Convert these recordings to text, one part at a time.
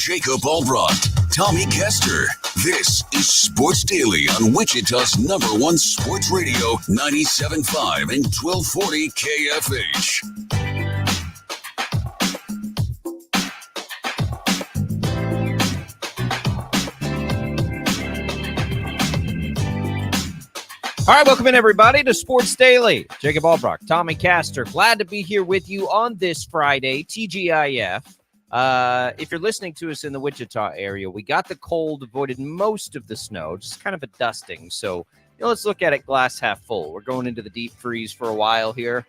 Jacob Albracht, Tommy Castor. This is Sports Daily on Wichita's #1 sports radio, 97.5 and 1240 KFH. All right, welcome in, everybody, to Sports Daily. Jacob Albracht, Tommy Castor. Glad to be here with you on this Friday, TGIF. If you're listening to us in the Wichita area, we got the cold, avoided most of the snow, just kind of a dusting. So let's look at it glass half full. We're going into the deep freeze for a while here.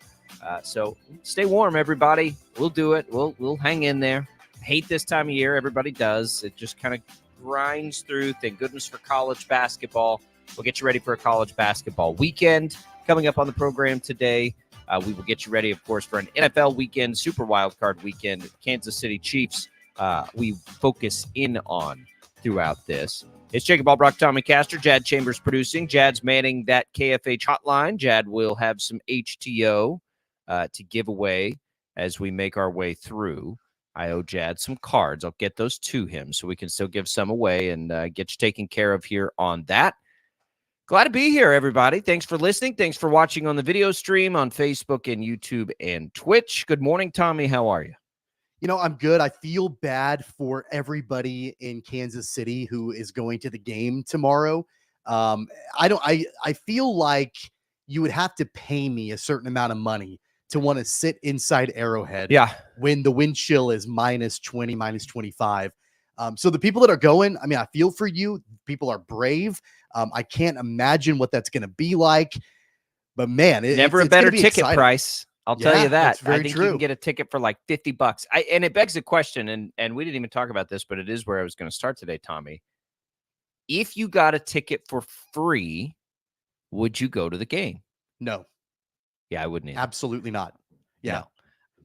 So stay warm, everybody. We'll do it. We'll hang in there. Hate this time of year. Everybody does. It just kind of grinds through. Thank goodness for college basketball. We'll get you ready for a college basketball weekend coming up on the program today. We will get you ready, of course, for an NFL weekend, Super Wildcard weekend. Kansas City Chiefs we focus in on throughout this. It's Jacob Albracht, Tommy Castor, Jad Chambers producing. Jad's manning that KFH hotline. Jad will have some HTO to give away as we make our way through. I owe Jad some cards. I'll get those to him so we can still give some away and get you taken care of here on that. Glad to be here, everybody. Thanks for listening. Thanks for watching on the video stream on Facebook and YouTube and Twitch. Good morning, Tommy. How are you? You know, I'm good. I feel bad for everybody in Kansas City who is going to the game tomorrow. I feel like you would have to pay me a certain amount of money to want to sit inside Arrowhead when the wind chill is minus 20, minus 25. So the people that are going, I mean, I feel for you. People are brave. I can't imagine what that's going to be like, but man, never a better ticket price. I'll tell you that. I think you can get a ticket for like $50. And it begs the question, and we didn't even talk about this, but it is where I was going to start today, Tommy. If you got a ticket for free, would you go to the game? No. Yeah, I wouldn't either. Absolutely not. Yeah.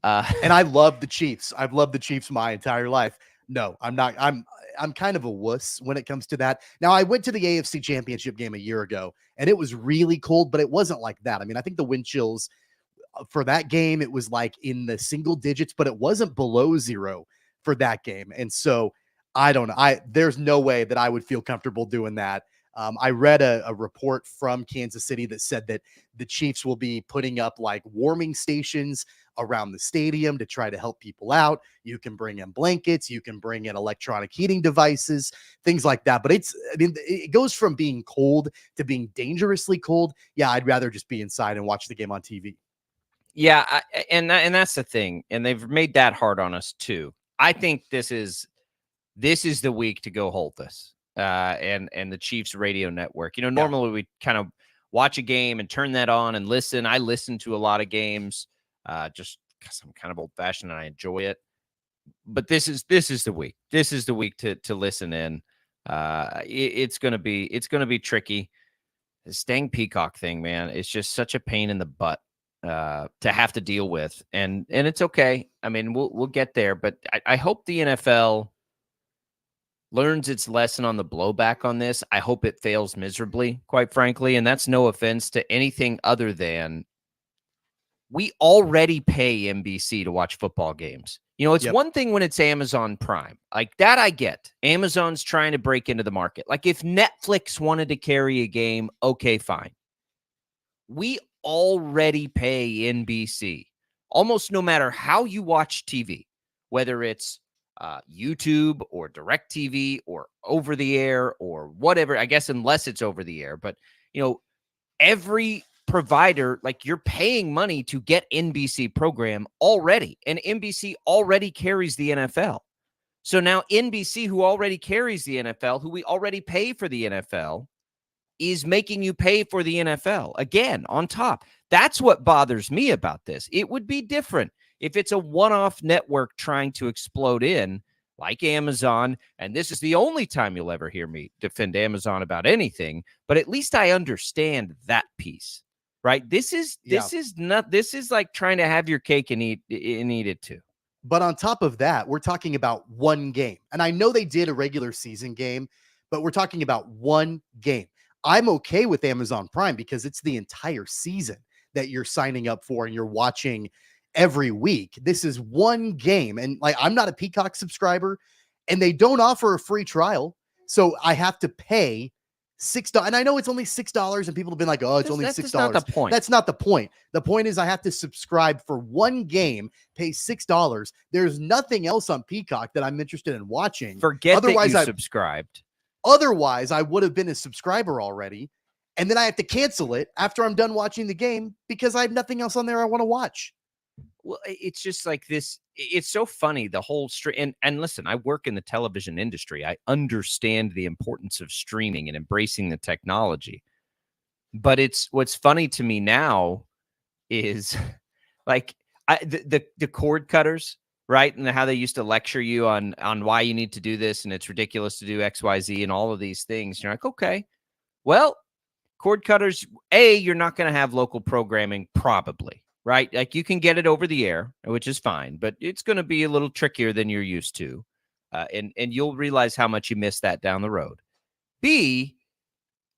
No. And I love the Chiefs. I've loved the Chiefs my entire life. No, I'm not. I'm kind of a wuss when it comes to that. Now, I went to the AFC Championship game a year ago, and it was really cold, but it wasn't like that. I mean, I think the wind chills for that game, it was like in the single digits, but it wasn't below zero for that game. And so I don't know. There's no way that I would feel comfortable doing that. I read a report from Kansas City that said that the Chiefs will be putting up like warming stations around the stadium to try to help people out. You can bring in blankets, you can bring in electronic heating devices, things like that. But it goes from being cold to being dangerously cold. Yeah, I'd rather just be inside and watch the game on TV. Yeah, and that's the thing. And they've made that hard on us too. I think this is the week to go hold this. And the Chiefs radio network. You know, normally we kind of watch a game and turn that on and listen. I listen to a lot of games just because I'm kind of old fashioned and I enjoy it. But this is the week. This is the week to listen in. It's gonna be tricky. This dang Peacock thing, man, it's just such a pain in the butt to have to deal with. And it's okay. I mean, we'll get there. But I hope the NFL learns its lesson on the blowback on this. I hope it fails miserably, quite frankly. And that's no offense to anything other than we already pay NBC to watch football games. You know, it's one thing when it's Amazon Prime. Like that I get. Amazon's trying to break into the market. Like if Netflix wanted to carry a game, okay, fine. We already pay NBC. Almost no matter how you watch TV, whether it's YouTube or DirecTV or over the air or whatever, I guess, unless it's over the air. But, you know, every provider, like you're paying money to get NBC program already. And NBC already carries the NFL. So now NBC, who already carries the NFL, who we already pay for the NFL, is making you pay for the NFL again on top. That's what bothers me about this. It would be different if it's a one-off network trying to explode in like Amazon, and this is the only time you'll ever hear me defend Amazon about anything, but at least I understand that piece, right? This is like trying to have your cake and eat it too. But on top of that, we're talking about one game. And I know they did a regular season game, but we're talking about one game. I'm okay with Amazon Prime because it's the entire season that you're signing up for and you're watching every week. This is one game. And like, I'm not a Peacock subscriber. and they don't offer a free trial. So I have to pay $6. And I know it's only $6, and people have been like, oh, it's only $6. That's not the point. That's not the point. The point is I have to subscribe for one game, pay $6. There's nothing else on Peacock that I'm interested in watching. Forget otherwise that you subscribed. Otherwise, I would have been a subscriber already. And then I have to cancel it after I'm done watching the game because I have nothing else on there I want to watch. Well, it's just like this. It's so funny, the whole and listen, I work in the television industry. I understand the importance of streaming and embracing the technology. But what's funny to me now is like the cord cutters, right? And how they used to lecture you on why you need to do this, and it's ridiculous to do X, Y, Z, and all of these things. You're like, okay, well, cord cutters, you're not going to have local programming, probably. Right? Like you can get it over the air, which is fine, but it's going to be a little trickier than you're used to. And you'll realize how much you missed that down the road. B,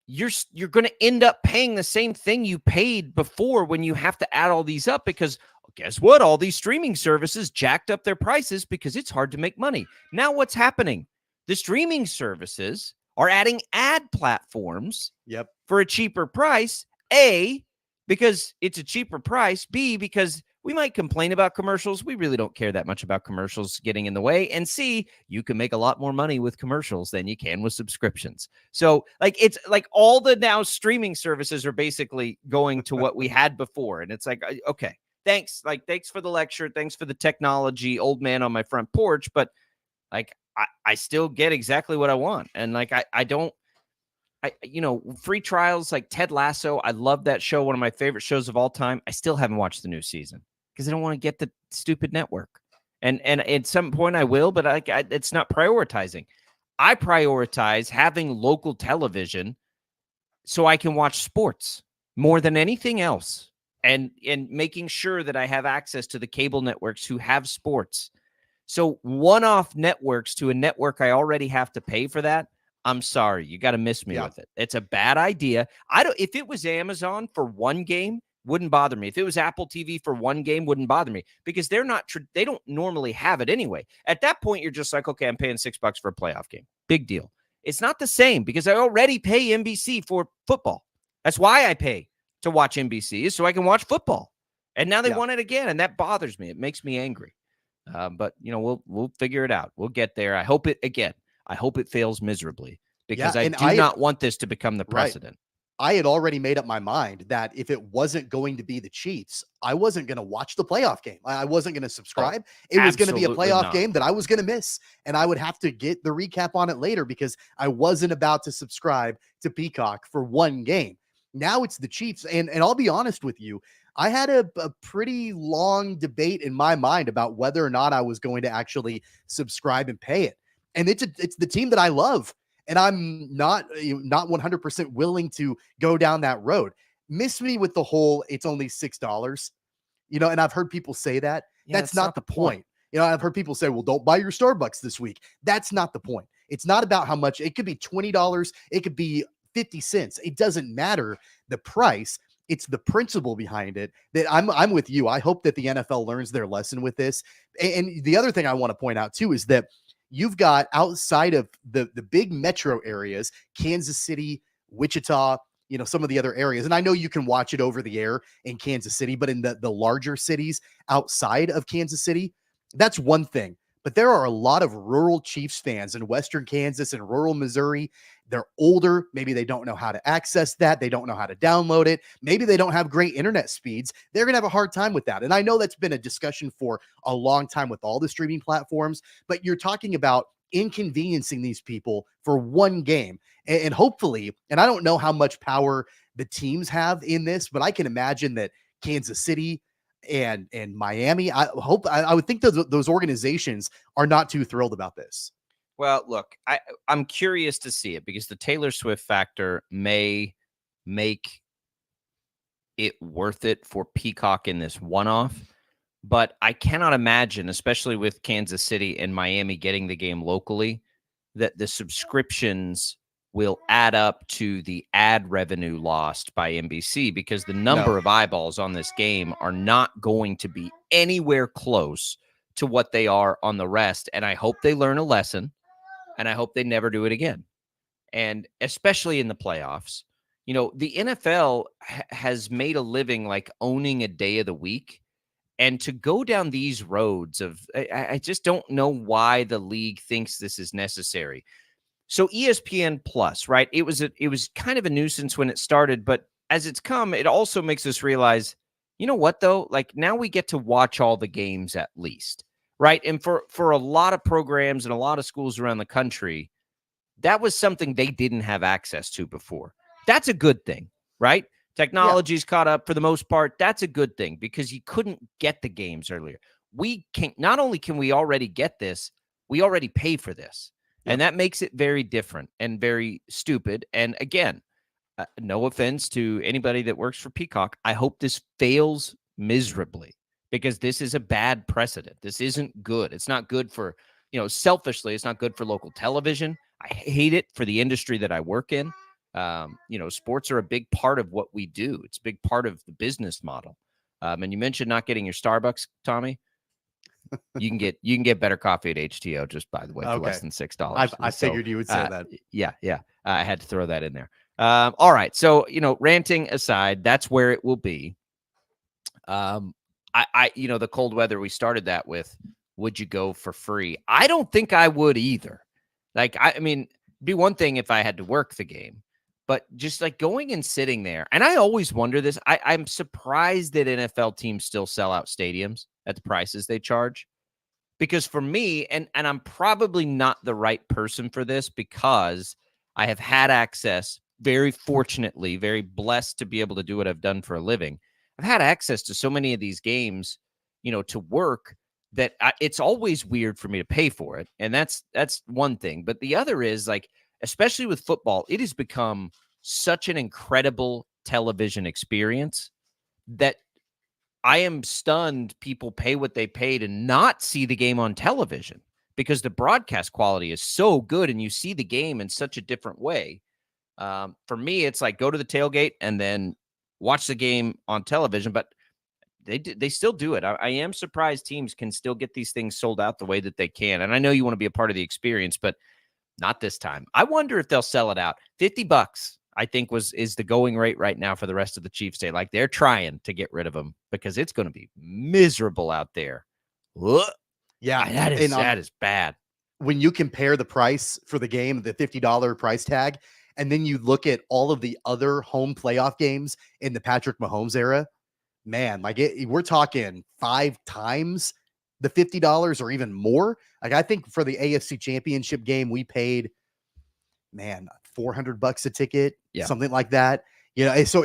you're going to end up paying the same thing you paid before when you have to add all these up, because guess what? All these streaming services jacked up their prices because it's hard to make money. Now what's happening? The streaming services are adding ad platforms for a cheaper price. A, because it's a cheaper price. B, because we might complain about commercials. We really don't care that much about commercials getting in the way. And C, you can make a lot more money with commercials than you can with subscriptions. So like, it's like all the now streaming services are basically going to what we had before. And it's like, okay, thanks. Like, thanks for the lecture. Thanks for the technology, old man on my front porch. But like, I still get exactly what I want. And like, free trials like Ted Lasso. I love that show. One of my favorite shows of all time. I still haven't watched the new season because I don't want to get the stupid network. And at some point I will, but it's not prioritizing. I prioritize having local television so I can watch sports more than anything else, and making sure that I have access to the cable networks who have sports. So one-off networks to a network I already have to pay for that, I'm sorry, you got to miss me with it. It's a bad idea. If it was Amazon for one game, wouldn't bother me. If it was Apple TV for one game, wouldn't bother me, because they don't normally have it anyway. At that point, you're just like, okay, I'm paying $6 for a playoff game. Big deal. It's not the same because I already pay NBC for football. That's why I pay to watch NBC, is so I can watch football. And now they want it again, and that bothers me. It makes me angry. But we'll figure it out. We'll get there. I hope it fails miserably, because I do not want this to become the precedent. I had already made up my mind that if it wasn't going to be the Chiefs, I wasn't going to watch the playoff game. I wasn't going to subscribe. It was going to be a playoff game that I was going to miss, and I would have to get the recap on it later because I wasn't about to subscribe to Peacock for one game. Now it's the Chiefs, and I'll be honest with you, I had a pretty long debate in my mind about whether or not I was going to actually subscribe and pay it. And it's the team that I love, and I'm not 100% willing to go down that road. Miss me with the whole it's only $6, and I've heard people say that. That's not the point. I've heard people say, well, don't buy your Starbucks this week. That's not the point. It's not about how much. It could be $20. It could be 50 cents. It doesn't matter the price. It's the principle behind it that I'm with you. I hope that the NFL learns their lesson with this. And the other thing I want to point out too is that you've got, outside of the big metro areas, Kansas City, Wichita, some of the other areas. And I know you can watch it over the air in Kansas City, but in the larger cities outside of Kansas City, that's one thing. But there are a lot of rural Chiefs fans in Western Kansas and rural Missouri. They're older. Maybe they don't know how to access that. They don't know how to download it. Maybe they don't have great internet speeds. They're going to have a hard time with that. And I know that's been a discussion for a long time with all the streaming platforms, but you're talking about inconveniencing these people for one game. And hopefully, and I don't know how much power the teams have in this, but I can imagine that Kansas City and Miami, I would think those organizations are not too thrilled about this. Well, look, I'm curious to see it, because the Taylor Swift factor may make it worth it for Peacock in this one-off. But I cannot imagine, especially with Kansas City and Miami getting the game locally, that the subscriptions will add up to the ad revenue lost by NBC, because the number of eyeballs on this game are not going to be anywhere close to what they are on the rest. And I hope they learn a lesson, and I hope they never do it again. And especially in the playoffs, the NFL has made a living like owning a day of the week. And to go down these roads I just don't know why the league thinks this is necessary. So ESPN Plus, right? It was kind of a nuisance when it started, but as it's come, it also makes us realize, you know what though? Like now we get to watch all the games at least, right? And for a lot of programs and a lot of schools around the country, that was something they didn't have access to before. That's a good thing, right? Technology's caught up for the most part. That's a good thing because you couldn't get the games earlier. We can not only can we already get this, we already pay for this. Yep. And that makes it very different and very stupid. And again, no offense to anybody that works for Peacock, I hope this fails miserably because this is a bad precedent. This isn't good. It's not good for, selfishly, it's not good for local television. I hate it for the industry that I work in. Sports are a big part of what we do. It's a big part of the business model. And you mentioned not getting your Starbucks, Tommy. You can get better coffee at HTO just by the way for less than $6. I figured you would say that. Yeah. I had to throw that in there. All right. So, ranting aside, that's where it will be. The cold weather, we started that with, would you go for free? I don't think I would either. Like, it'd be one thing if I had to work the game, but just like going and sitting there. And I always wonder this. I'm surprised that NFL teams still sell out stadiums at the prices they charge. Because for me, and I'm probably not the right person for this because I have had access, very fortunately, very blessed to be able to do what I've done for a living. I've had access to so many of these games, to work that it's always weird for me to pay for it. And that's one thing. But the other is like, especially with football, it has become such an incredible television experience that I am stunned people pay what they pay to not see the game on television because the broadcast quality is so good and you see the game in such a different way. For me, it's like go to the tailgate and then watch the game on television, but they still do it. I am surprised teams can still get these things sold out the way that they can. And I know you want to be a part of the experience, but not this time. I wonder if they'll sell it out. $50, I think, is the going rate right now for the rest of the Chiefs day. Like they're trying to get rid of them because it's going to be miserable out there. Yeah, that is bad. When you compare the price for the game, the $50 price tag, and then you look at all of the other home playoff games in the Patrick Mahomes era, man, like we're talking 5 times the $50 or even more. Like I think for the AFC Championship game, we paid, man, $400 a ticket, something like that. So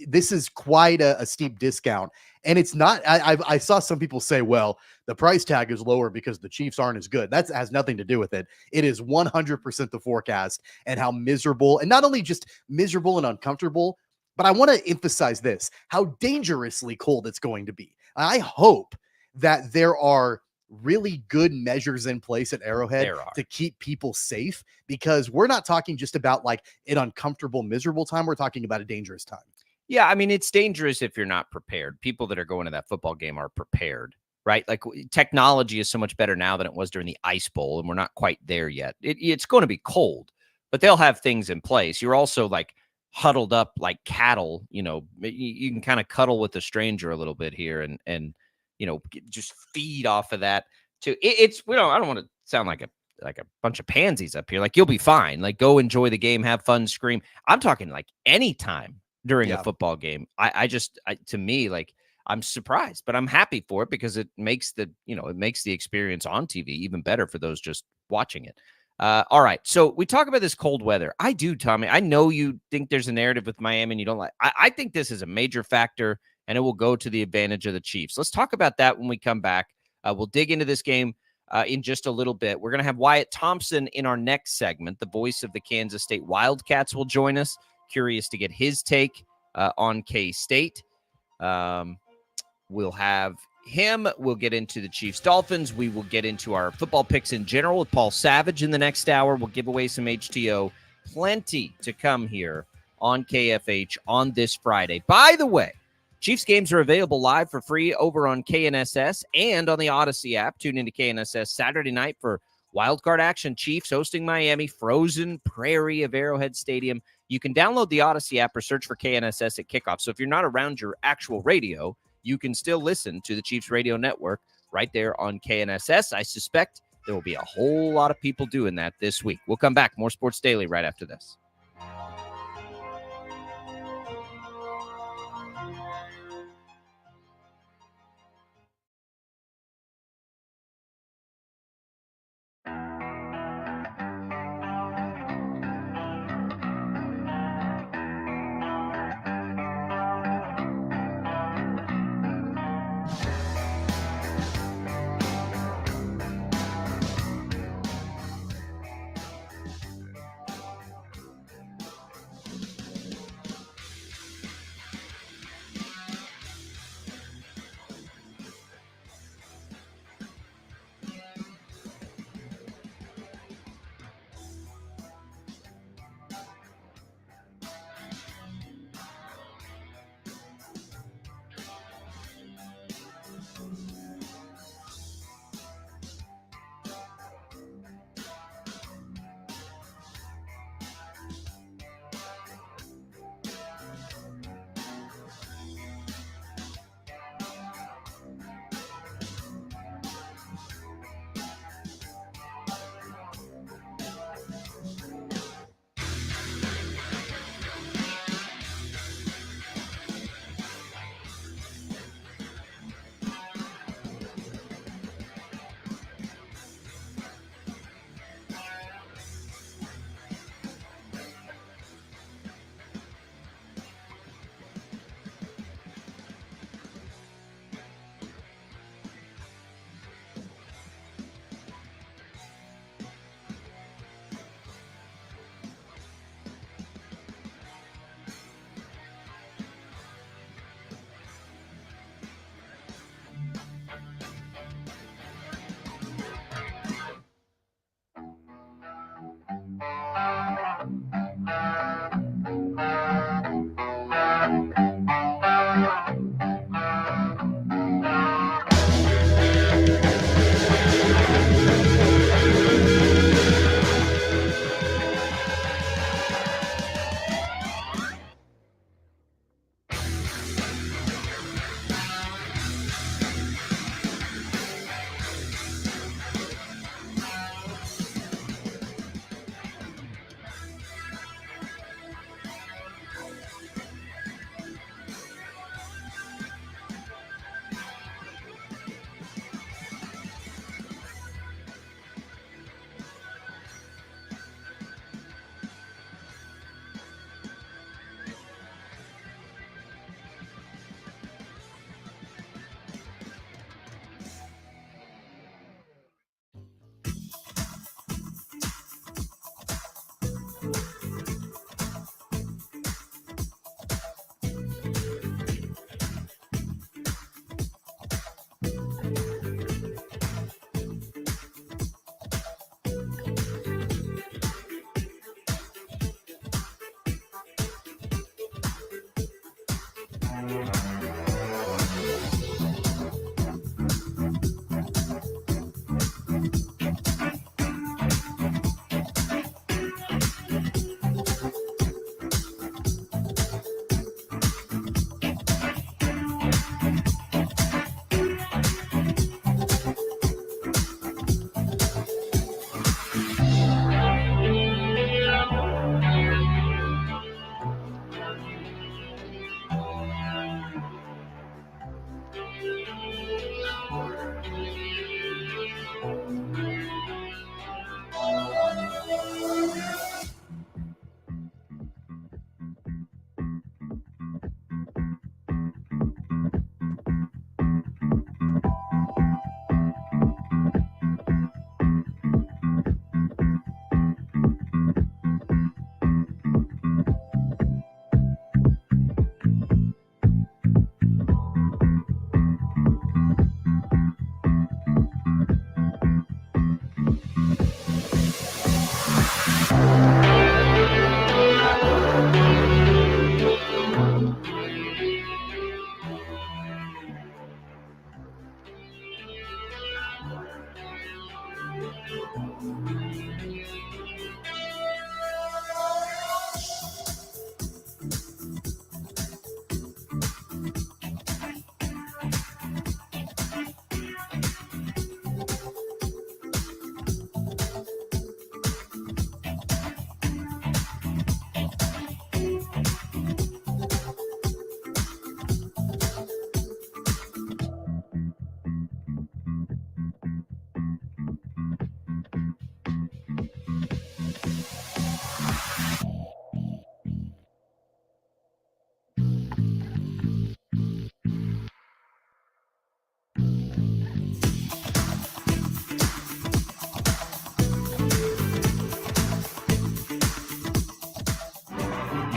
this is quite a steep discount. And it's not, I saw some people say, well, the price tag is lower because the Chiefs aren't as good. That has nothing to do with it. It is 100% the forecast and how miserable, and not only just miserable and uncomfortable, but I want to emphasize this, how dangerously cold it's going to be. I hope that there are really good measures in place at Arrowhead to keep people safe, because we're not talking just about like an uncomfortable, miserable time. We're talking about a dangerous time. Yeah, it's dangerous if you're not prepared. People that are going to that football game are prepared, right? Like technology is so much better now than it was during the Ice Bowl, and we're not quite there yet. It's going to be cold, but they'll have things in place. You're also like huddled up like cattle. You can kind of cuddle with a stranger a little bit here and just feed off of that too. I don't want to sound like a bunch of pansies up here. Like you'll be fine. Like go enjoy the game, have fun, scream. I'm talking like anytime during a football game. To me, like I'm surprised, but I'm happy for it because it makes the experience on TV even better for those just watching it. All right. So we talk about this cold weather. I do, Tommy. I know you think there's a narrative with Miami and you don't like. I think this is a major factor, and it will go to the advantage of the Chiefs. Let's talk about that when we come back. We'll dig into this game in just a little bit. We're going to have Wyatt Thompson in our next segment. The voice of the Kansas State Wildcats will join us. Curious to get his take on K-State. We'll have him. We'll get into the Chiefs Dolphins. We will get into our football picks in general with Paul Savage in the next hour. We'll give away some HTO. Plenty to come here on KFH on this Friday. By the way, Chiefs games are available live for free over on KNSS and on the Odyssey app. Tune into KNSS Saturday night for wildcard action. Chiefs hosting Miami, frozen prairie of Arrowhead Stadium. You can download the Odyssey app or search for KNSS at kickoff. So if you're not around your actual radio, you can still listen to the Chiefs Radio Network right there on KNSS. I suspect there will be a whole lot of people doing that this week. We'll come back. More Sports Daily right after this.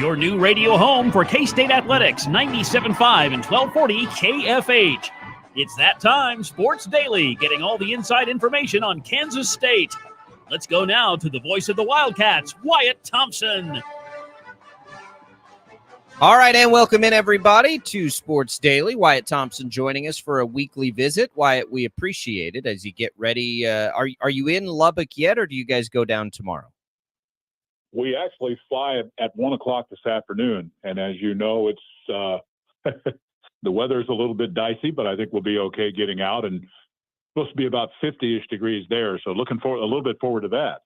your new radio home for K-State Athletics, 97.5 and 1240 KFH. It's that time, Sports Daily, getting all the inside information on Kansas State. Let's go now to the voice of the Wildcats, Wyatt Thompson. All right, and welcome in, everybody, to Sports Daily. Wyatt Thompson joining us for a weekly visit. Wyatt, we appreciate it as you get ready. Are you in Lubbock yet, or do you guys go down tomorrow? We actually fly at 1 o'clock this afternoon, and as you know, it's the weather's a little bit dicey, but I think we'll be okay getting out, and supposed to be about 50-ish degrees there, so looking forward a little bit forward to that.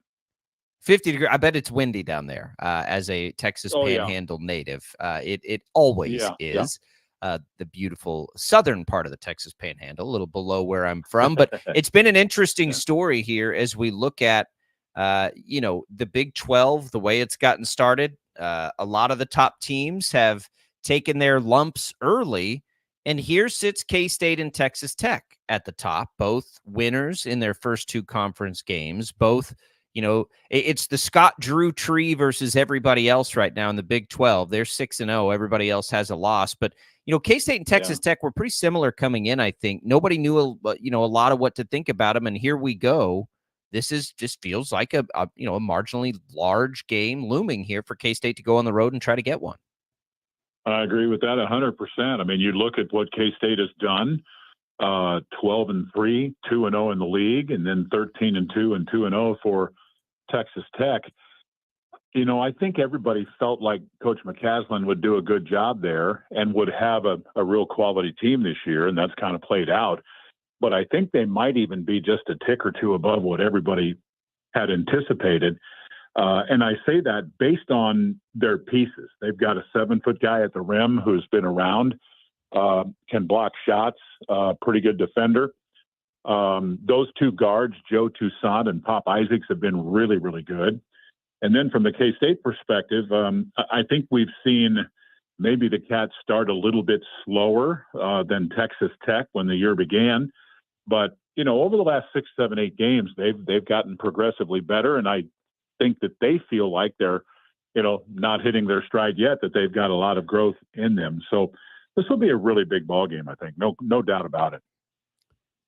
50 degrees. I bet it's windy down there. As a Texas Panhandle native, it always is. The beautiful southern part of the Texas Panhandle, a little below where I'm from. But it's been an interesting story here as we look at, the Big 12, the way it's gotten started. A lot of the top teams have taken their lumps early, and here sits K-State and Texas Tech at the top, both winners in their first two conference games, both. It's the Scott Drew tree versus everybody else right now in the Big 12. They're 6-0. Everybody else has a loss. But, K-State and Texas Tech were pretty similar coming in, I think. Nobody knew, a lot of what to think about them. And here we go. This just feels like a marginally large game looming here for K-State to go on the road and try to get one. I agree with that 100%. I mean, you look at what K-State has done. 12-3, 2-0 in the league, and then 13-2 and 2-0 for Texas Tech. I think everybody felt like Coach McCaslin would do a good job there and would have a real quality team this year, and that's kind of played out. But I think they might even be just a tick or two above what everybody had anticipated. And I say that based on their pieces. They've got a 7-foot guy at the rim who's been around. Can block shots, pretty good defender. Those two guards, Joe Toussaint and Pop Isaacs, have been really, really good. And then from the K-State perspective, I think we've seen maybe the Cats start a little bit slower than Texas Tech when the year began. But, over the last 6, 7, 8 games, they've gotten progressively better. And I think that they feel like they're, not hitting their stride yet, that they've got a lot of growth in them. So this will be a really big ball game, I think. No doubt about it.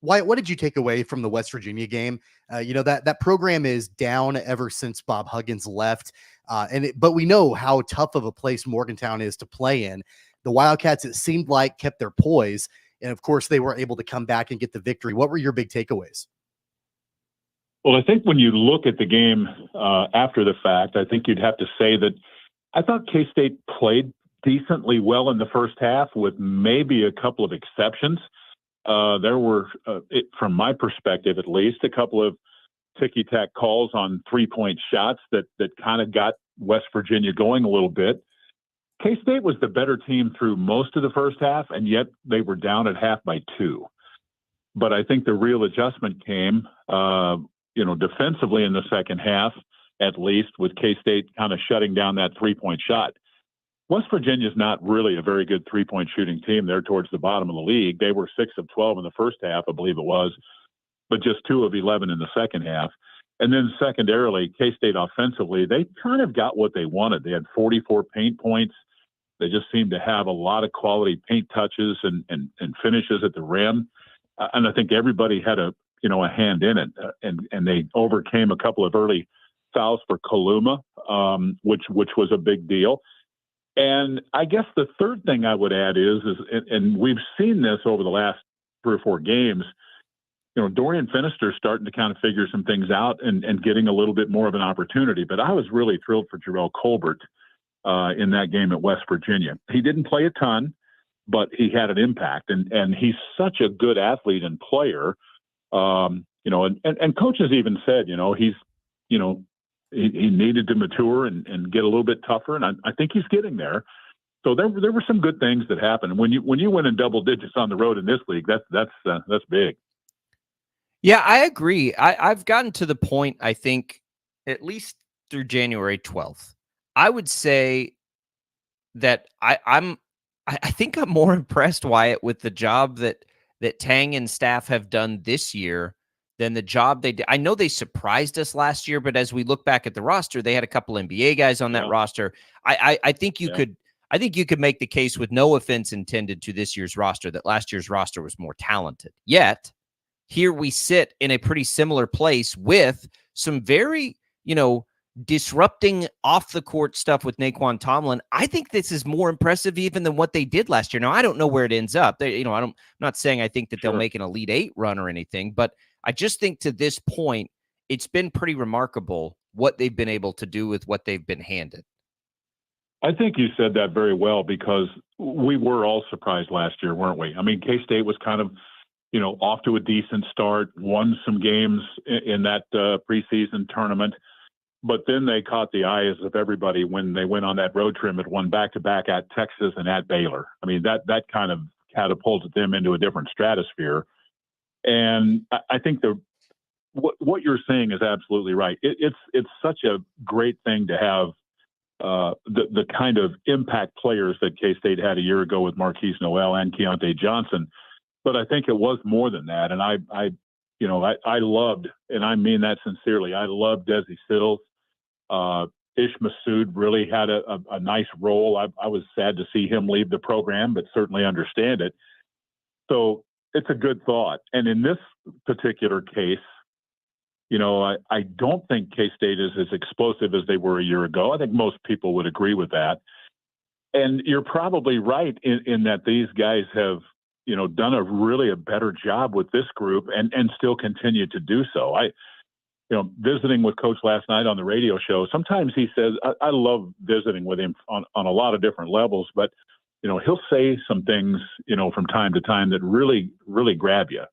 Wyatt, what did you take away from the West Virginia game? That program is down ever since Bob Huggins left. But we know how tough of a place Morgantown is to play in. The Wildcats, it seemed like, kept their poise. And of course, they were able to come back and get the victory. What were your big takeaways? Well, I think when you look at the game after the fact, I think you'd have to say that I thought K-State played decently well in the first half, with maybe a couple of exceptions. There were, from my perspective at least, a couple of ticky-tack calls on three-point shots that kind of got West Virginia going a little bit. K-State was the better team through most of the first half, and yet they were down at half by 2. But I think the real adjustment came, defensively in the second half, at least, with K-State kind of shutting down that three-point shot. West Virginia's not really a very good three-point shooting team. They're towards the bottom of the league. They were 6 of 12 in the first half, I believe it was, but just 2 of 11 in the second half. And then secondarily, K-State offensively, they kind of got what they wanted. They had 44 paint points. They just seemed to have a lot of quality paint touches and finishes at the rim. And I think everybody had a hand in it. And they overcame a couple of early fouls for Kaluma, which was a big deal. And I guess the third thing I would add is and we've seen this over the last 3 or 4 games, Dorian Finister's starting to kind of figure some things out and getting a little bit more of an opportunity. But I was really thrilled for Jarrell Colbert in that game at West Virginia. He didn't play a ton, but he had an impact. And he's such a good athlete and player. And coaches even said, he needed to mature and get a little bit tougher. And I think he's getting there. So there were some good things that happened. When you win in double digits on the road in this league, that's big. Yeah, I agree. I've gotten to the point, I think, at least through January 12th, I would say that I think I'm more impressed, Wyatt, with the job that Tang and staff have done this year than the job they did. I know they surprised us last year, but as we look back at the roster, they had a couple NBA guys on that roster. I think you could. I think you could make the case, with no offense intended to this year's roster, that last year's roster was more talented. Yet, here we sit in a pretty similar place with some very, disrupting off the court stuff with Naquan Tomlin. I think this is more impressive even than what they did last year. Now, I don't know where it ends up. I'm not saying I think that they'll make an Elite Eight run or anything, but I just think to this point, it's been pretty remarkable what they've been able to do with what they've been handed. I think you said that very well, because we were all surprised last year, weren't we? I mean, K-State was kind of, off to a decent start, won some games in that preseason tournament, but then they caught the eyes of everybody when they went on that road trip and won back-to-back at Texas and at Baylor. I mean, that kind of catapulted them into a different stratosphere. And I think what you're saying is absolutely right. It's such a great thing to have the kind of impact players that K-State had a year ago with Marquise Noel and Keontae Johnson. But I think it was more than that. And I loved, and I mean that sincerely, I loved Desi Siddles. Ish Masood really had a nice role. I was sad to see him leave the program, but certainly understand it. So it's a good thought. And in this particular case, I don't think K-State is as explosive as they were a year ago. I think most people would agree with that. And you're probably right in that these guys have, done a better job with this group and still continue to do so. Visiting with Coach last night on the radio show, sometimes he says, I love visiting with him on a lot of different levels, but, he'll say some things, from time to time that really, really grab you.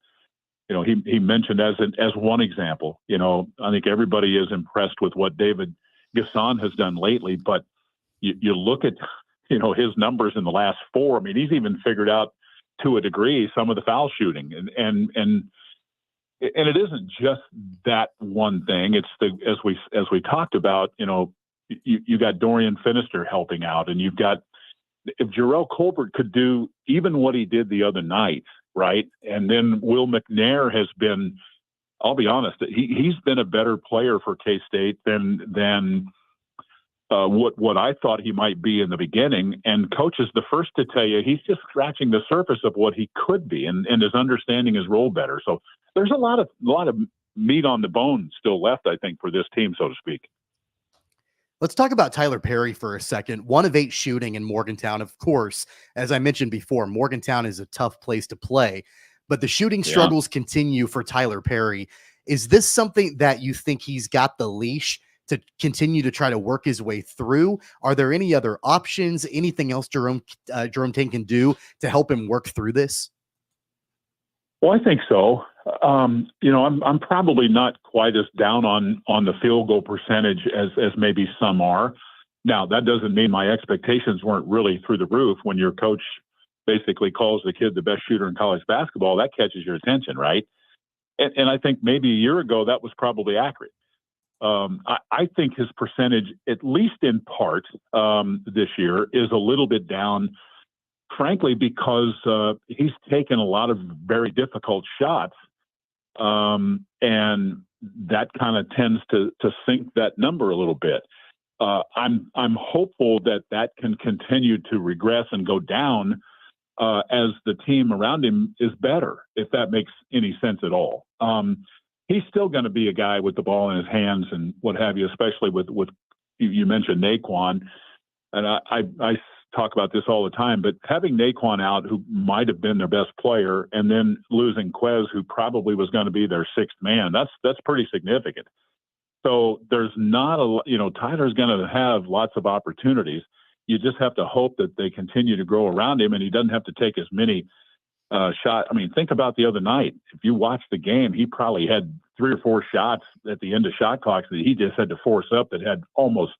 He mentioned as one example, I think everybody is impressed with what David Gasson has done lately, but you look at, his numbers in the last four. I mean, he's even figured out to a degree some of the foul shooting, and it isn't just that one thing. It's as we talked about, you got Dorian Finister helping out, and you've got, if Jarrell Colbert could do even what he did the other night, right? And then Will McNair has been, I'll be honest, he's been a better player for K-State than what I thought he might be in the beginning. And Coach is the first to tell you he's just scratching the surface of what he could be, and is understanding his role better. So there's a lot of meat on the bone still left, I think, for this team, so to speak. Let's talk about Tyler Perry for a second. 1 of 8 shooting in Morgantown. Of course, as I mentioned before, Morgantown is a tough place to play, but the shooting struggles continue for Tyler Perry. Is this something that you think he's got the leash to continue to try to work his way through? Are there any other options, anything else Jerome Tang can do to help him work through this? Well, I think so. I'm probably not quite as down on the field goal percentage as maybe some are. Now, that doesn't mean my expectations weren't really through the roof. When your coach basically calls the kid the best shooter in college basketball, that catches your attention, right? And I think maybe a year ago that was probably accurate. I think his percentage, at least in part this year, is a little bit down, frankly, because he's taken a lot of very difficult shots, and that kind of tends to sink that number a little bit. I'm hopeful that can continue to regress and go down as the team around him is better, if that makes any sense at all. He's still going to be a guy with the ball in his hands and what have you, especially with you mentioned Naquan, and I talk about this all the time, but having Naquan out, who might have been their best player, and then losing Quez, who probably was going to be their sixth man, that's pretty significant. So there's not Tyler's going to have lots of opportunities. You just have to hope that they continue to grow around him and he doesn't have to take as many shots. I mean, think about the other night. If you watch the game, he probably had 3 or 4 shots at the end of shot clocks that he just had to force up that had almost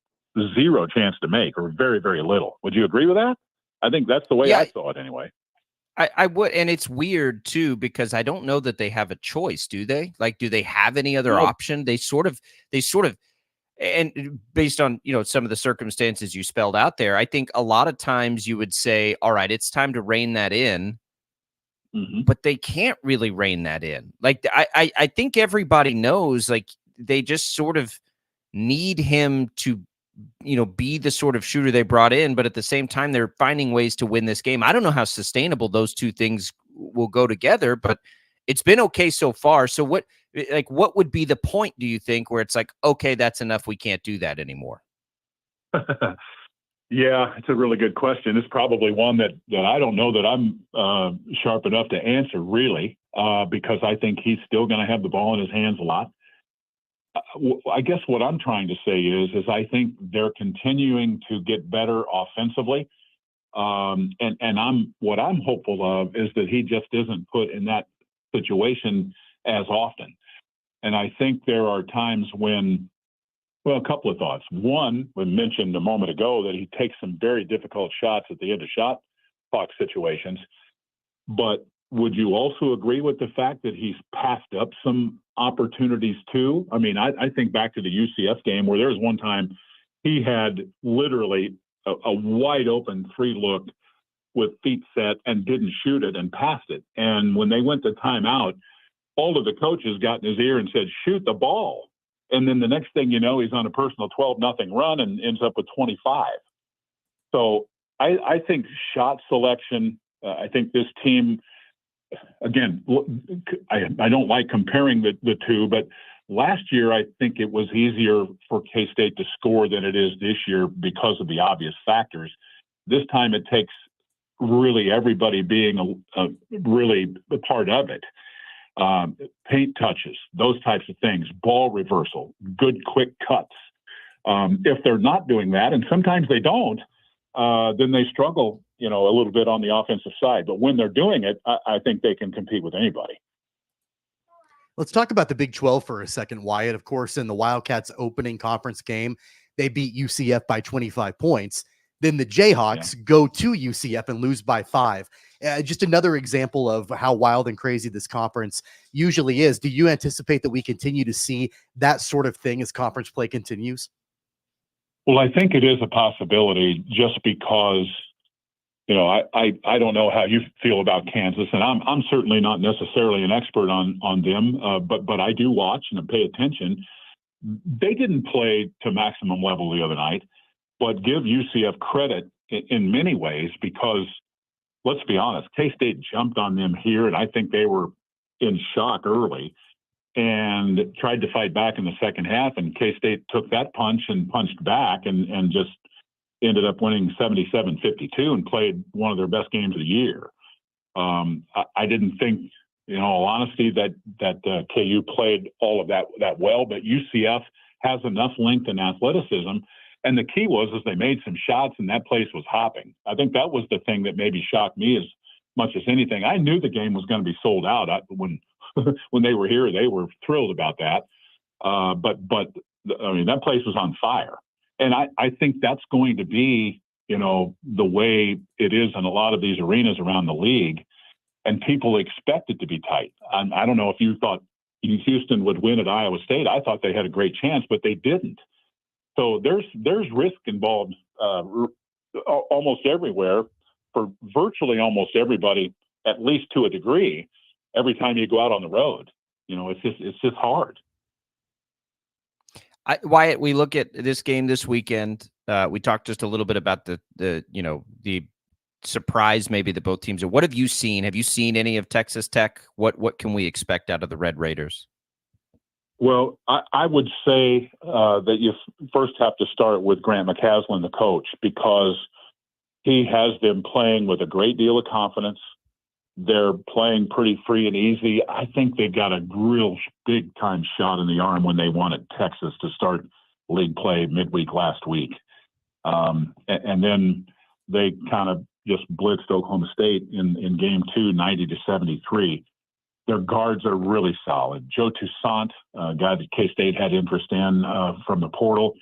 zero chance to make, or very, very little. Would you agree with that? I think that's the way I saw it anyway. I would, and it's weird too, because I don't know that they have a choice, do they? Like, do they have any other option? They sort of, and based on, some of the circumstances you spelled out there, I think a lot of times you would say, all right, it's time to rein that in. but they can't really rein that in. Like I think everybody knows, like they just sort of need him to, be the sort of shooter they brought in, but at the same time, they're finding ways to win this game. I don't know how sustainable those two things will go together, but it's been okay so far. So what would be the point, do you think, where it's like, okay, that's enough, we can't do that anymore? Yeah, it's a really good question. It's probably one that I don't know that I'm sharp enough to answer, really, because I think he's still going to have the ball in his hands a lot. I guess what I'm trying to say is I think they're continuing to get better offensively. And what I'm hopeful of is that he just isn't put in that situation as often. And I think there are times when, well, a couple of thoughts. One, we mentioned a moment ago that he takes some very difficult shots at the end of shot clock situations. But would you also agree with the fact that he's passed up some opportunities too? I mean, I think back to the UCF game where there was one time he had literally a wide open 3-look with feet set and didn't shoot it and passed it. And when they went to timeout, all of the coaches got in his ear and said, shoot the ball. And then the next thing you know, he's on a personal 12-0 run and ends up with 25. So I think shot selection, I think this team, again, I don't like comparing the two, but last year I think it was easier for K-State to score than it is this year because of the obvious factors. This time it takes really everybody being really a part of it. Paint touches, those types of things, ball reversal, good quick cuts. If they're not doing that, and sometimes they don't, then they struggle, a little bit on the offensive side. But when they're doing it, I think they can compete with anybody. Let's talk about the Big 12 for a second, Wyatt. Of course, in the Wildcats opening conference game, they beat UCF by 25 points. Then the Jayhawks go to UCF and lose by 5. Just another example of how wild and crazy this conference usually is. Do you anticipate that we continue to see that sort of thing as conference play continues? Well, I think it is a possibility just because, I don't know how you feel about Kansas, and I'm certainly not necessarily an expert on them, but I do watch and pay attention. They didn't play to maximum level the other night, but give UCF credit in many ways because, let's be honest, K-State jumped on them here, and I think they were in shock early and tried to fight back in the second half, and K-State took that punch and punched back and just ended up winning 77-52 and played one of their best games of the year. I didn't think, in all honesty, that KU played all of that well, but UCF has enough length and athleticism. And the key was they made some shots and that place was hopping. I think that was the thing that maybe shocked me as much as anything. I knew the game was going to be sold out. When they were here, they were thrilled about that. But I mean, that place was on fire. And I think that's going to be, the way it is in a lot of these arenas around the league. And people expect it to be tight. I don't know if you thought Houston would win at Iowa State. I thought they had a great chance, but they didn't. So there's risk involved almost everywhere for virtually almost everybody, at least to a degree, every time you go out on the road. It's just hard. Wyatt, we look at this game this weekend. We talked just a little bit about the surprise maybe that both teams are. What have you seen? Have you seen any of Texas Tech? What can we expect out of the Red Raiders? Well, I would say that you first have to start with Grant McCaslin, the coach, because he has them playing with a great deal of confidence. They're playing pretty free and easy. I think they got a real big-time shot in the arm when they won at Texas to start league play midweek last week. And then they kind of just blitzed Oklahoma State in game 2, 90-73. Their guards are really solid. Joe Toussaint, a guy that K-State had interest in from the portal,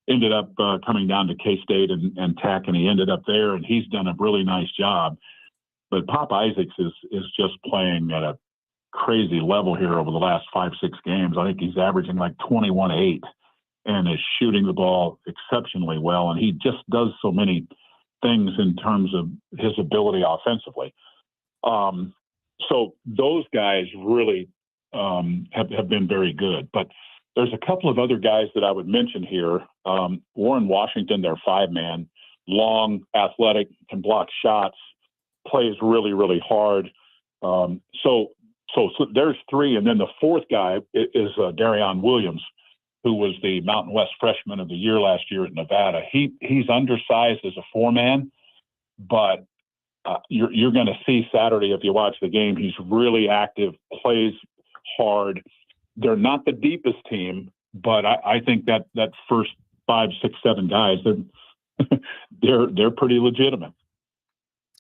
ended up coming down to K-State and Tech, and he ended up there, and he's done a really nice job. But Pop Isaacs is just playing at a crazy level here over the last 5-6 games. I think he's averaging like 21-8 and is shooting the ball exceptionally well. And he just does so many things in terms of his ability offensively. So those guys really have been very good. But there's a couple of other guys that I would mention here. Warren Washington, their 5-man, long, athletic, can block shots, plays really, really hard. So there's 3. And then the 4th guy is Darion Williams, who was the Mountain West Freshman of the Year last year at Nevada. He's undersized as a 4-man, but you're going to see Saturday if you watch the game. He's really active, plays hard. They're not the deepest team, but I think that first 5, 6, 7 guys, they're pretty legitimate.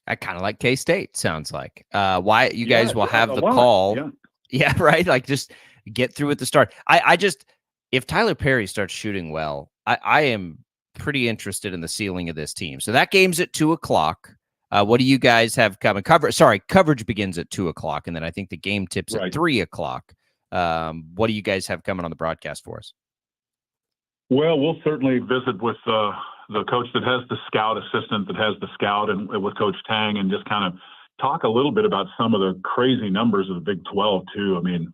I kind of like K-State, sounds like. Wyatt, you guys will have the call. Yeah, right? Like, just get through at the start. I just, if Tyler Perry starts shooting well, I am pretty interested in the ceiling of this team. So that game's at 2:00. What do you guys have coming? Coverage begins at 2:00, and then I think the game tips at 3:00. What do you guys have coming on the broadcast for us? Well, we'll certainly visit with the coach that has the scout, assistant that has the scout, and with Coach Tang, and just kind of talk a little bit about some of the crazy numbers of the Big 12 too. I mean,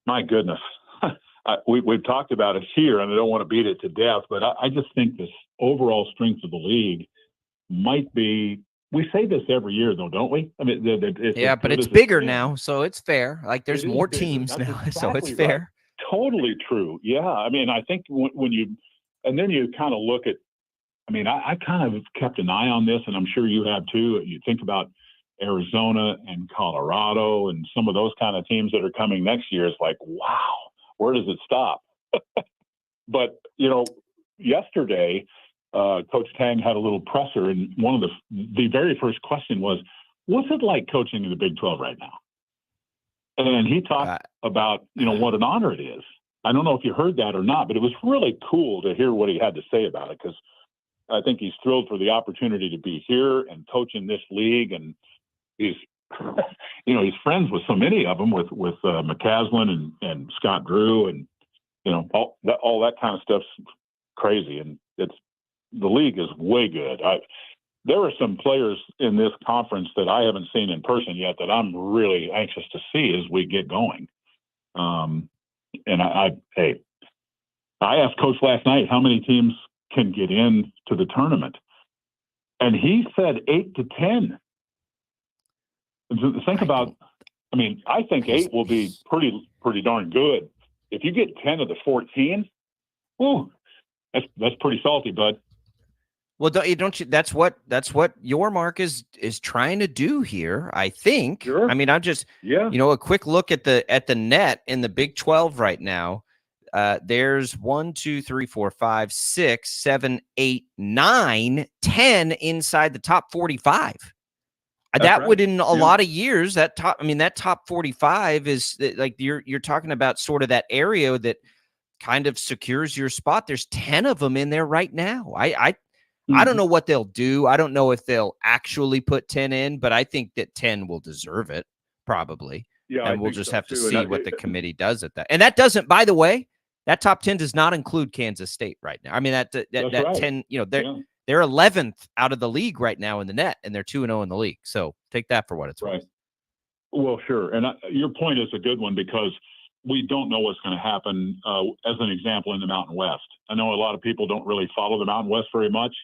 my goodness, we've talked about it here, and I don't want to beat it to death, but I just think this overall strength of the league might be. We say this every year, though, don't we? I mean, but it's bigger now, so it's fair. Like, there's more teams now, exactly so it's fair. Right. Totally true. Yeah, I mean, I think when you, and then you kind of look at, I mean, I kind of kept an eye on this, and I'm sure you have too. You think about Arizona and Colorado and some of those kind of teams that are coming next year. It's like, wow, where does it stop? But, yesterday, Coach Tang had a little presser, and one of the very first question was, what's it like coaching in the Big 12 right now? And he talked about, what an honor it is. I don't know if you heard that or not, but it was really cool to hear what he had to say about it, because I think he's thrilled for the opportunity to be here and coach in this league. And he's, he's friends with so many of them, with McCaslin and Scott Drew, and, all that kind of stuff's crazy. And the league is way good. There are some players in this conference that I haven't seen in person yet that I'm really anxious to see as we get going. And I asked Coach last night how many teams can get in to the tournament, and he said 8 to 10. Think about, I think 8 will be pretty darn good. If you get 10 of the 14, that's pretty salty, bud. Well, don't you? That's what your mark is trying to do here, I think. Sure. I'm just, a quick look at the net in the Big 12 right now. There's 1, 2, 3, 4, 5, 6, 7, 8, 9, 10 inside the top 45. That right. Would, in a lot of years, that top 45 is like you're talking about sort of that area that kind of secures your spot. There's 10 of them in there right now. I don't know what they'll do. I don't know if they'll actually put 10 in, but I think that 10 will deserve it, probably. Yeah, and we'll just have to see what the committee does at that. And that doesn't, by the way, that top 10 does not include Kansas State right now. That right. 10, they're 11th out of the league right now in the net, and they're 2-0 in the league. So take that for what it's worth. Well, sure. And your point is a good one, because we don't know what's going to happen. As an example, in the Mountain West, I know a lot of people don't really follow the Mountain West very much.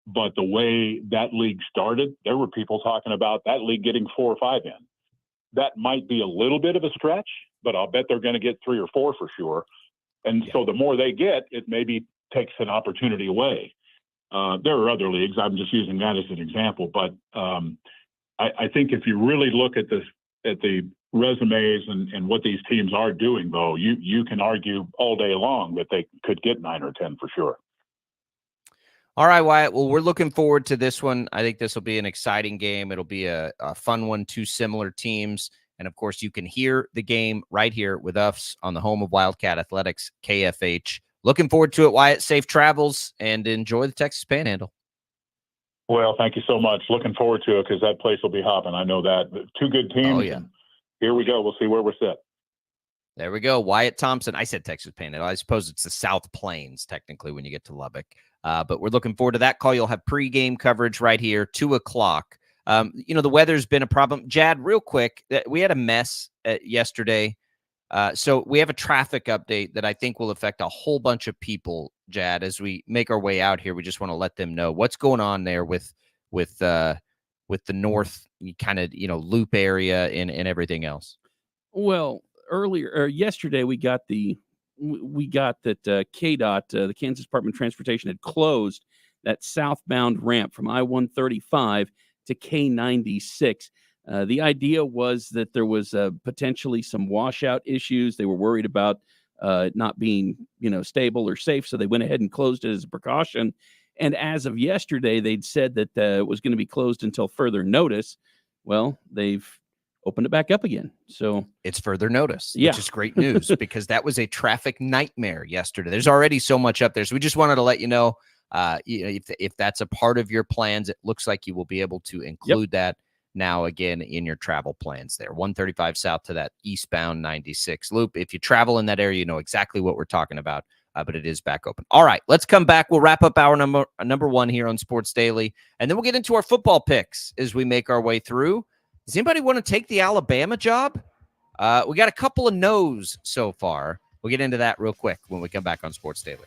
But the way that league started, there were people talking about that league getting 4 or 5 in. That might be a little bit of a stretch, but I'll bet they're going to get 3 or 4 for sure. And so the more they get, it maybe takes an opportunity away. There are other leagues. I'm just using that as an example. But I think if you really look at the resumes and what these teams are doing, though, you can argue all day long that they could get 9 or 10 for sure. All right, Wyatt. Well, we're looking forward to this one. I think this will be an exciting game. It'll be a fun one, 2 similar teams. And, of course, you can hear the game right here with us on the home of Wildcat Athletics, KFH. Looking forward to it, Wyatt. Safe travels, and enjoy the Texas Panhandle. Well, thank you so much. Looking forward to it, because that place will be hopping. I know that. 2 good teams. Oh, yeah. Here we go. We'll see where we're set. There we go. Wyatt Thompson. I said Texas Panhandle. I suppose it's the South Plains, technically, when you get to Lubbock. But we're looking forward to that call. You'll have pregame coverage right here, 2:00 The weather's been a problem. Jad, real quick, we had a mess yesterday. So we have a traffic update that I think will affect a whole bunch of people, Jad, as we make our way out here. We just want to let them know what's going on there with the north kind of, loop area and everything else. Well, yesterday we got that KDOT, the Kansas Department of Transportation, had closed that southbound ramp from I-135 to K-96. The idea was that there was potentially some washout issues. They were worried about not being, stable or safe, so they went ahead and closed it as a precaution. And as of yesterday, they'd said that it was going to be closed until further notice. Well, they've opened it back up again. So it's further notice, which is great news because that was a traffic nightmare yesterday. There's already so much up there. So we just wanted to let you know, if that's a part of your plans, it looks like you will be able to include that now again in your travel plans there. 135 south to that eastbound 96 loop. If you travel in that area, you know exactly what we're talking about, but it is back open. All right, let's come back. We'll wrap up our number one here on Sports Daily, and then we'll get into our football picks as we make our way through. Does anybody want to take the Alabama job? We got a couple of no's so far. We'll get into that real quick when we come back on Sports Daily.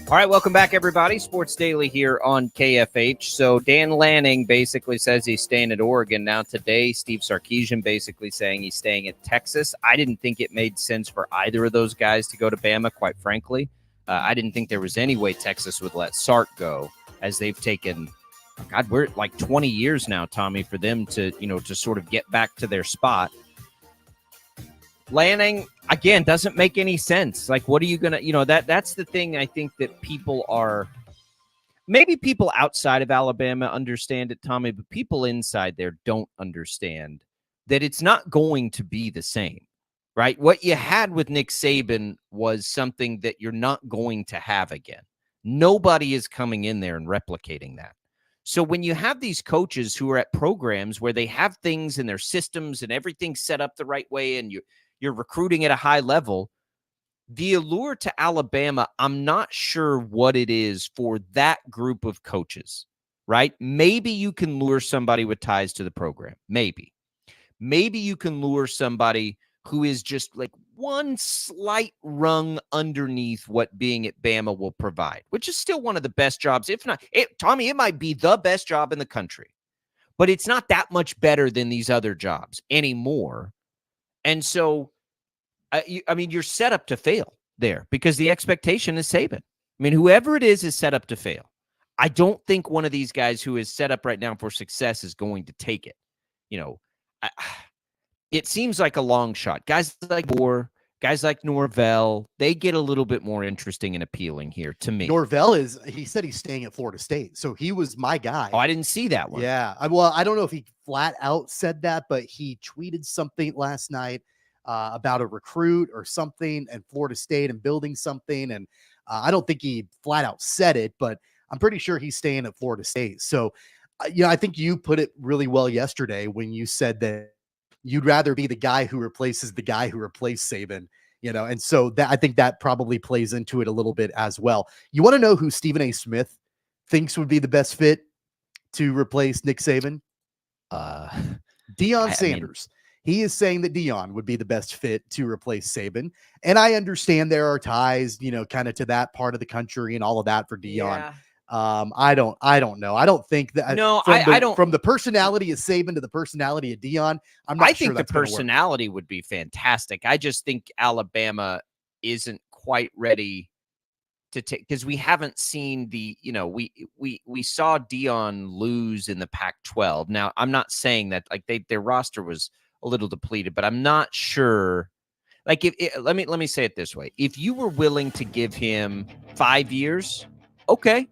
All right, welcome back, everybody. Sports Daily here on KFH. So Dan Lanning basically says he's staying at Oregon. Now today, Steve Sarkisian basically saying he's staying at Texas. I didn't think it made sense for either of those guys to go to Bama, quite frankly. I didn't think there was any way Texas would let Sark go, as they've taken, God, we're at like 20 years now, Tommy, for them to, to sort of get back to their spot. Lanning, again, doesn't make any sense. Like, what are you going to, that's the thing I think that people are, maybe people outside of Alabama understand it, Tommy, but people inside there don't understand that it's not going to be the same, right? What you had with Nick Saban was something that you're not going to have again. Nobody is coming in there and replicating that. So when you have these coaches who are at programs where they have things in their systems and everything's set up the right way and you're recruiting at a high level, the allure to Alabama, I'm not sure what it is for that group of coaches, right? Maybe you can lure somebody with ties to the program. Maybe you can lure somebody who is just like one slight rung underneath what being at Bama will provide, which is still one of the best jobs. If not, Tommy, it might be the best job in the country, but it's not that much better than these other jobs anymore. And so, you're set up to fail there because the expectation is Saban. I mean, whoever it is set up to fail. I don't think one of these guys who is set up right now for success is going to take it. It seems like a long shot. Guys like Moore, guys like Norvell, they get a little bit more interesting and appealing here to me. Norvell he said he's staying at Florida State. So he was my guy. Oh, I didn't see that one. Yeah. I don't know if he flat out said that, but he tweeted something last night about a recruit or something and Florida State and building something. And I don't think he flat out said it, but I'm pretty sure he's staying at Florida State. So, I think you put it really well yesterday when you said that you'd rather be the guy who replaces the guy who replaced Saban, and so that I think that probably plays into it a little bit as well. You want to know who Stephen A. Smith thinks would be the best fit to replace Nick Saban? Deion Sanders. He is saying that Deion would be the best fit to replace Saban. And I understand there are ties, kind of to that part of the country and all of that for Deion. Yeah. I don't know. I don't think that. No, I don't. From the personality of Saban to the personality of Deion, I'm not sure think the personality would be fantastic. I just think Alabama isn't quite ready to take, because we haven't seen we saw Deion lose in the Pac-12. Now, I'm not saying that like their roster was a little depleted, but I'm not sure. Like, let me say it this way: if you were willing to give him 5 years, okay.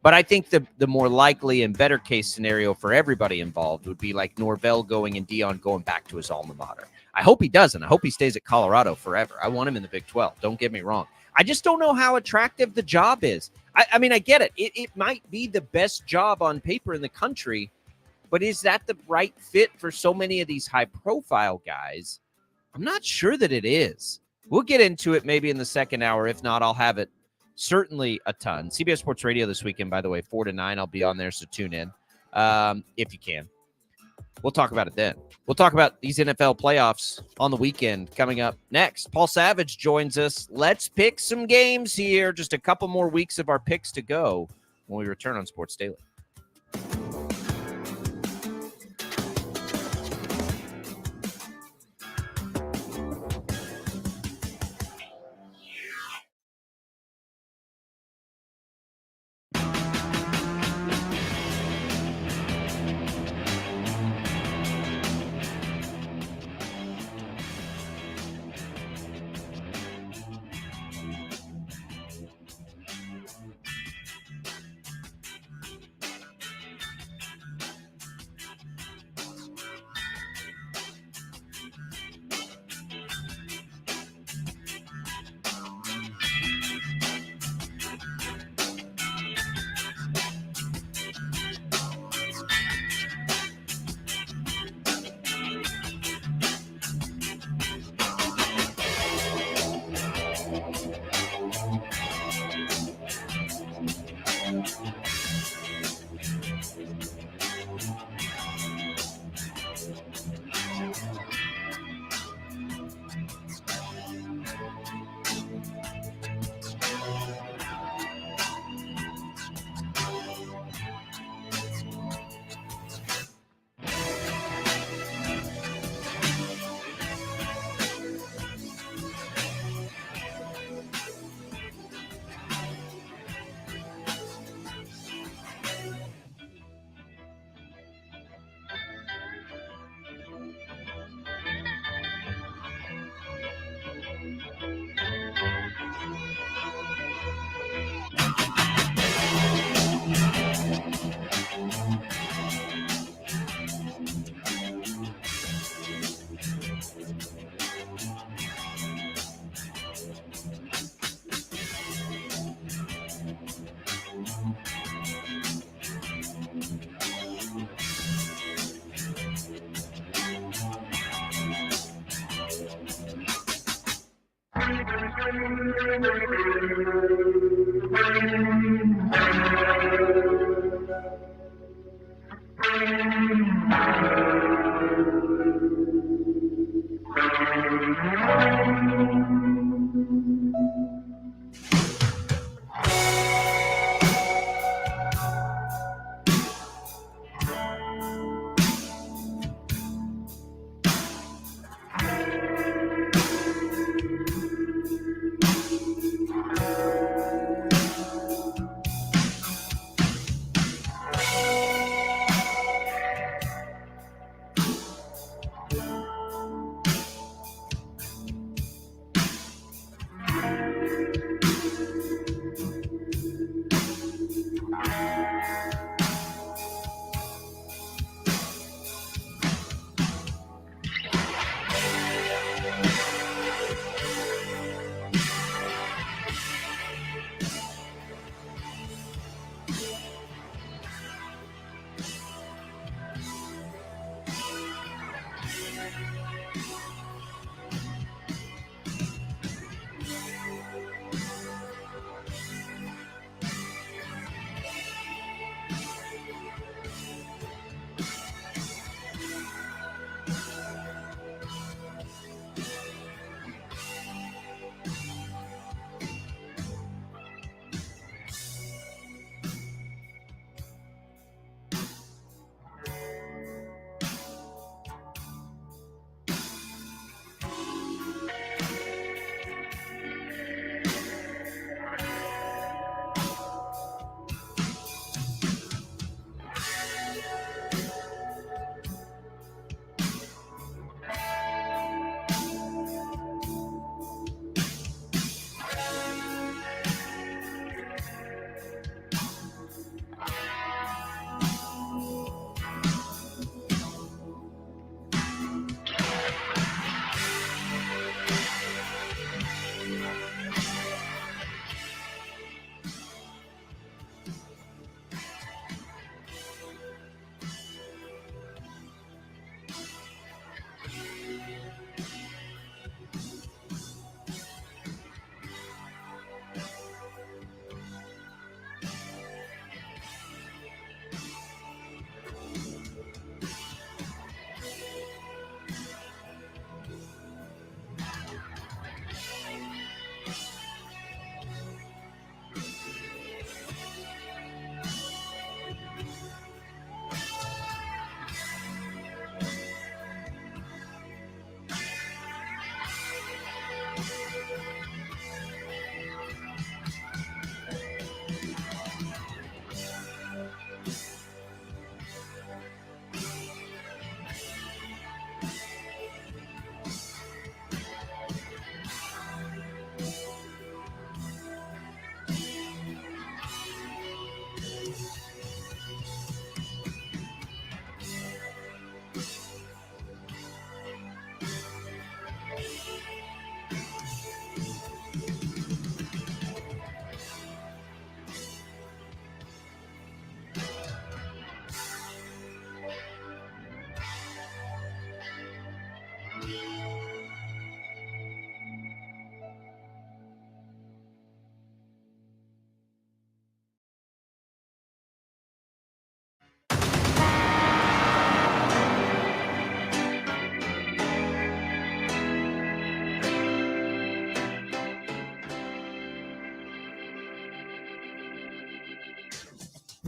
But I think the more likely and better case scenario for everybody involved would be like Norvell going and Deion going back to his alma mater. I hope he doesn't. I hope he stays at Colorado forever. I want him in the Big 12. Don't get me wrong. I just don't know how attractive the job is. I mean, I get it. It might be the best job on paper in the country, but is that the right fit for so many of these high-profile guys? I'm not sure that it is. We'll get into it maybe in the second hour. If not, I'll have it certainly a ton. CBS Sports Radio this weekend, by the way, 4 to 9. I'll be on there, so tune in if you can. We'll talk about it then. We'll talk about these NFL playoffs on the weekend coming up next. Paul Savage joins us. Let's pick some games here. Just a couple more weeks of our picks to go when we return on Sports Daily.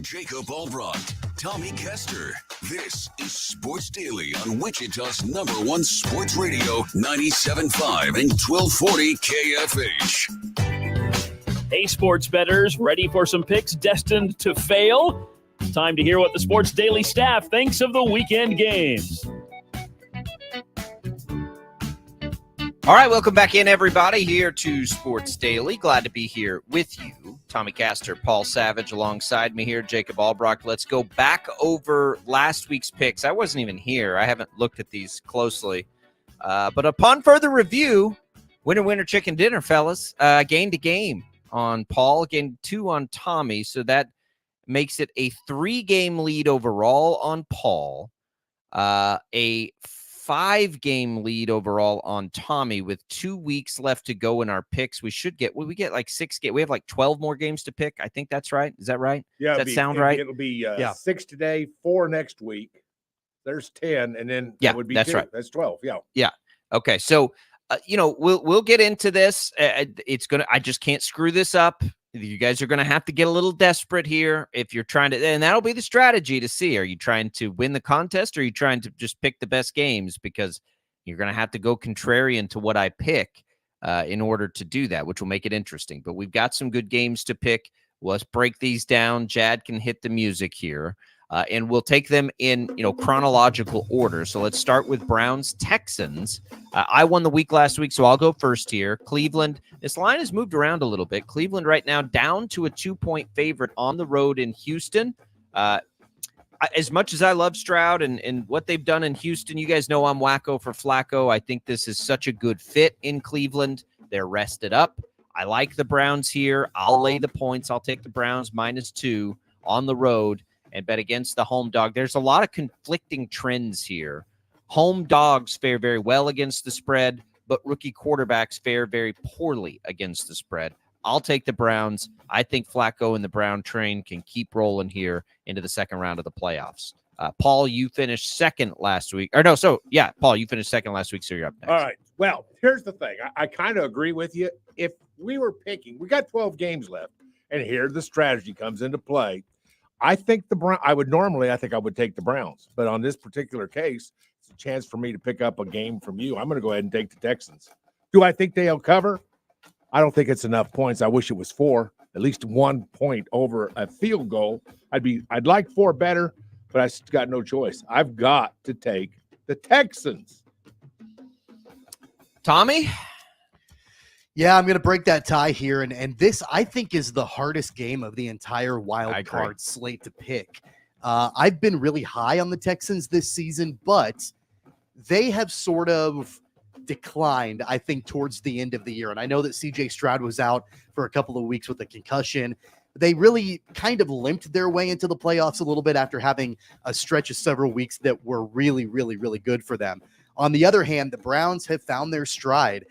Jacob Albracht, Tommy Castor. This is Sports Daily on Wichita's #1 sports radio, 97.5 and 1240 KFH. Hey, sports bettors, ready for some picks destined to fail? It's time to hear what the Sports Daily staff thinks of the weekend games. All right, welcome back in, everybody, here to Sports Daily. Glad to be here with you. Tommy Castor, Paul Savage alongside me here, Jacob Albracht. Let's go back over last week's picks. I wasn't even here. I haven't looked at these closely. But upon further review, winner, chicken dinner, fellas. Gained a game on Paul, gained 2 on Tommy. So that makes it a 3-game lead overall on Paul. A 5-game lead overall on Tommy with 2 weeks left to go in our picks. We get like 6 games. We have like 12 more games to pick. I think that's right. Is that right? Yeah. Does that sound right? It'll be 6 today, 4 next week. There's 10, and then that would be that's 2. right. That's 12. Yeah. Yeah. Okay. So, we'll get into this. I just can't screw this up. You guys are going to have to get a little desperate here if you're trying to, and that'll be the strategy to see. Are you trying to win the contest, or are you trying to just pick the best games? Because you're going to have to go contrarian to what I pick in order to do that, which will make it interesting. But we've got some good games to pick. Let's break these down. Jad can hit the music here. And we'll take them in, chronological order. So let's start with Browns-Texans. I won the week last week, so I'll go first here. Cleveland, this line has moved around a little bit. Cleveland right now down to a 2-point favorite on the road in Houston. As much as I love Stroud and what they've done in Houston, you guys know I'm wacko for Flacco. I think this is such a good fit in Cleveland. They're rested up. I like the Browns here. I'll lay the points. I'll take the Browns -2 on the road and bet against the home dog. There's a lot of conflicting trends here. Home dogs fare very well against the spread, but rookie quarterbacks fare very poorly against the spread. I'll take the Browns. I think Flacco and the Brown train can keep rolling here into the second round of the playoffs. Paul, you finished second last week. Paul, you finished second last week, so you're up next. All right. Well, here's the thing. I kind of agree with you. If we were picking, we got 12 games left, and here the strategy comes into play. I think I would take the Browns, but on this particular case, it's a chance for me to pick up a game from you. I'm going to go ahead and take the Texans. Do I think they'll cover? I don't think it's enough points. I wish it was 4, at least 1 point over a field goal. I'd like 4 better, but I got no choice. I've got to take the Texans. Tommy? Yeah, I'm going to break that tie here. And this, I think, is the hardest game of the entire wild card slate to pick. I've been really high on the Texans this season, but they have sort of declined, I think, towards the end of the year. And I know that C.J. Stroud was out for a couple of weeks with a concussion. They really kind of limped their way into the playoffs a little bit after having a stretch of several weeks that were really, really, really good for them. On the other hand, the Browns have found their stride.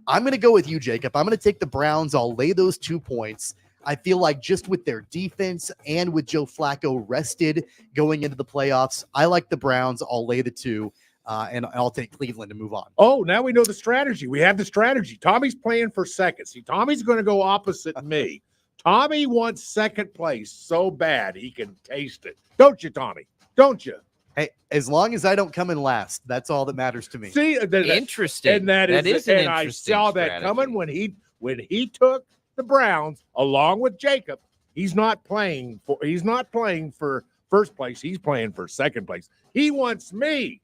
I'm going to go with you, Jacob. I'm going to take the Browns. I'll lay those 2 points. I feel like just with their defense and with Joe Flacco rested going into the playoffs, I like the Browns. I'll lay the 2, and I'll take Cleveland to move on. Oh, now we know the strategy. We have the strategy. Tommy's playing for second. See, Tommy's going to go opposite me. Tommy wants second place so bad he can taste it. Don't you, Tommy? Don't you? Hey, as long as I don't come in last, that's all that matters to me. See, interesting. And that is an and interesting I saw strategy. that coming when he took the Browns along with Jacob. He's not playing for first place. He's playing for second place. He wants me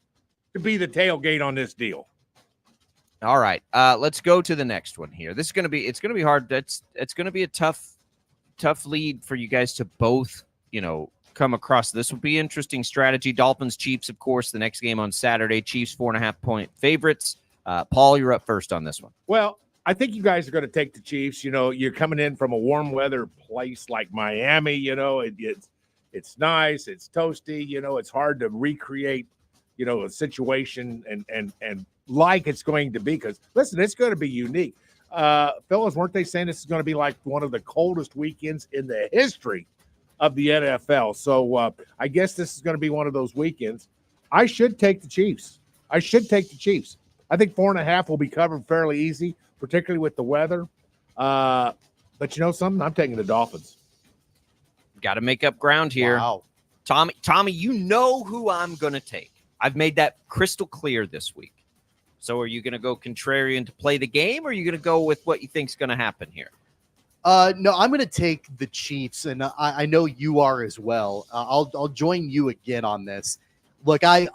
to be the tailgate on this deal. All right, let's go to the next one here. It's going to be hard. It's going to be a tough lead for you guys to both, come across. This will be interesting strategy. Dolphins, Chiefs, of course, the next game on Saturday. Chiefs 4.5-point favorites. Paul, you're up first on this one. Well, I think you guys are going to take the Chiefs. You're coming in from a warm weather place like Miami. It's nice, it's toasty. It's hard to recreate, a situation and like it's going to be. Because listen, it's going to be unique. Fellas, weren't they saying this is going to be like one of the coldest weekends in the history of the NFL? So I guess this is going to be one of those weekends. I should take the Chiefs. I think 4.5 will be covered fairly easy, particularly with the weather. But you know something? I'm taking the Dolphins. Got to make up ground here. Wow. Tommy, you know who I'm going to take. I've made that crystal clear this week. So are you going to go contrarian to play the game, or are you going to go with what you think is going to happen here? No, I'm going to take the Chiefs, and I know you are as well. I'll join you again on this. Look, I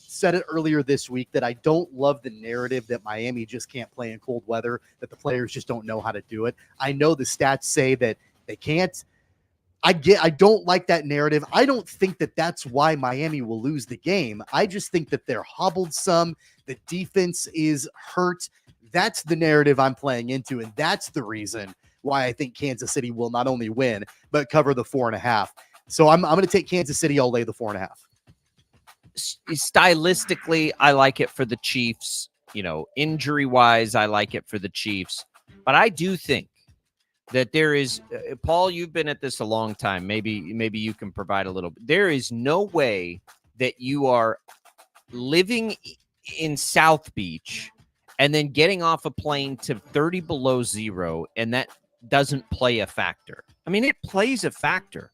said it earlier this week that I don't love the narrative that Miami just can't play in cold weather, that the players just don't know how to do it. I know the stats say that they can't. I don't like that narrative. I don't think that that's why Miami will lose the game. I just think that they're hobbled some. The defense is hurt. That's the narrative I'm playing into, and that's the reason why I think Kansas City will not only win, but cover the 4.5. So I'm going to take Kansas City. I'll lay the 4.5. stylistically, I like it for the Chiefs. Injury wise, I like it for the Chiefs. But I do think that there is, Paul, you've been at this a long time. Maybe you can provide a little. There is no way that you are living in South Beach and then getting off a plane to 30 below zero, and that doesn't play a factor. I mean, it plays a factor.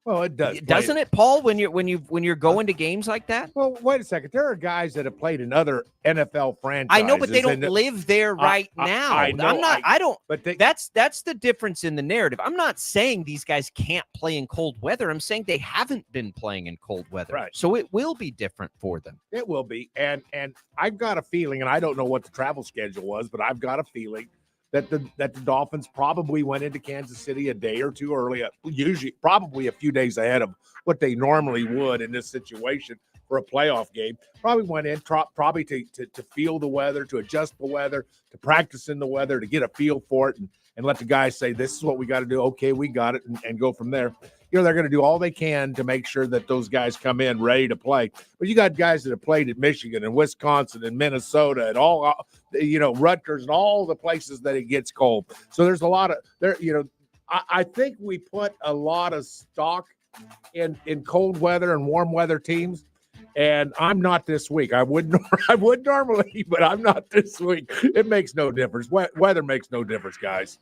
Well, it does, doesn't it, Paul? When you're going to games like that. Well, wait a second. There are guys that have played in other NFL franchises. I know, but they don't live there right now. I know, I'm not. I don't. But that's the difference in the narrative. I'm not saying these guys can't play in cold weather. I'm saying they haven't been playing in cold weather, right? So it will be different for them. It will be, and I've got a feeling, and I don't know what the travel schedule was, but I've got a feeling that the Dolphins probably went into Kansas City a day or two early, usually probably a few days ahead of what they normally would in this situation for a playoff game. Probably went in probably to feel the weather, to adjust the weather, to practice in the weather, to get a feel for it, and let the guys say, this is what we got to do. Okay, we got it, and go from there. They're going to do all they can to make sure that those guys come in ready to play. But you got guys that have played at Michigan and Wisconsin and Minnesota and all, Rutgers and all the places that it gets cold. So there's a lot of there. I think we put a lot of stock in cold weather and warm weather teams. And I'm not this week. I would normally, but I'm not this week. It makes no difference. Weather makes no difference, guys.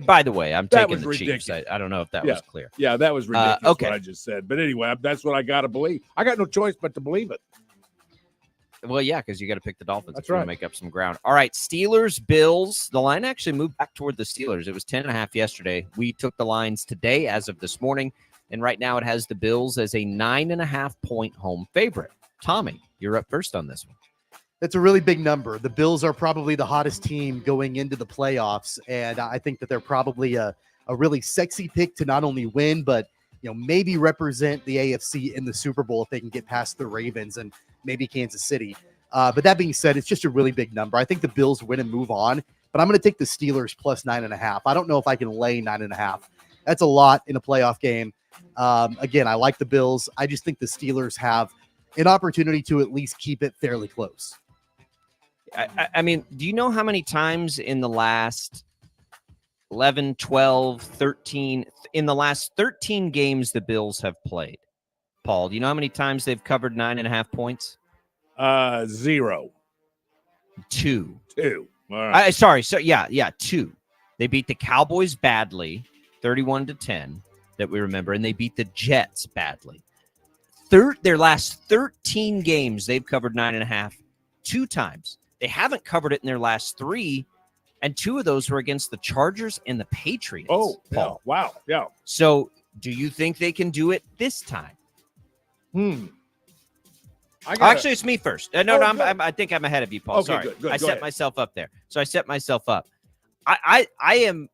By the way, I'm taking the ridiculous. Chiefs. I don't know if that was clear. Yeah, that was ridiculous okay. what I just said. But anyway, that's what I got to believe. I got no choice but to believe it. Well, yeah, because you got to pick the Dolphins. That's right. To make up some ground. All right, Steelers, Bills. The line actually moved back toward the Steelers. It was 10.5 yesterday. We took the lines today as of this morning, and right now it has the Bills as a 9.5-point home favorite. Tommy, you're up first on this one. That's a really big number. The Bills are probably the hottest team going into the playoffs, and I think that they're probably a really sexy pick to not only win, but maybe represent the AFC in the Super Bowl if they can get past the Ravens and maybe Kansas City. But that being said, it's just a really big number. I think the Bills win and move on, but I'm going to take the Steelers plus 9.5. I don't know if I can lay 9.5. That's a lot in a playoff game. Again, I like the Bills. I just think the Steelers have an opportunity to at least keep it fairly close. I mean, do you know how many times in the last 11, 12, 13, in the last 13 games the Bills have played? Paul, do you know how many times they've covered 9.5 points? 0. 2. 2. All right. Sorry. So yeah, 2. They beat the Cowboys badly, 31-10, that we remember, and they beat the Jets badly. Their last 13 games, they've covered 9.5 2 times. They haven't covered it in their last 3, and 2 of those were against the Chargers and the Patriots. Oh, Paul. Yeah. Wow. Yeah. So do you think they can do it this time? Actually, it's me first. I think I'm ahead of you, Paul. Okay, Sorry. good. I Go set ahead. myself up there. So I set myself up. I am,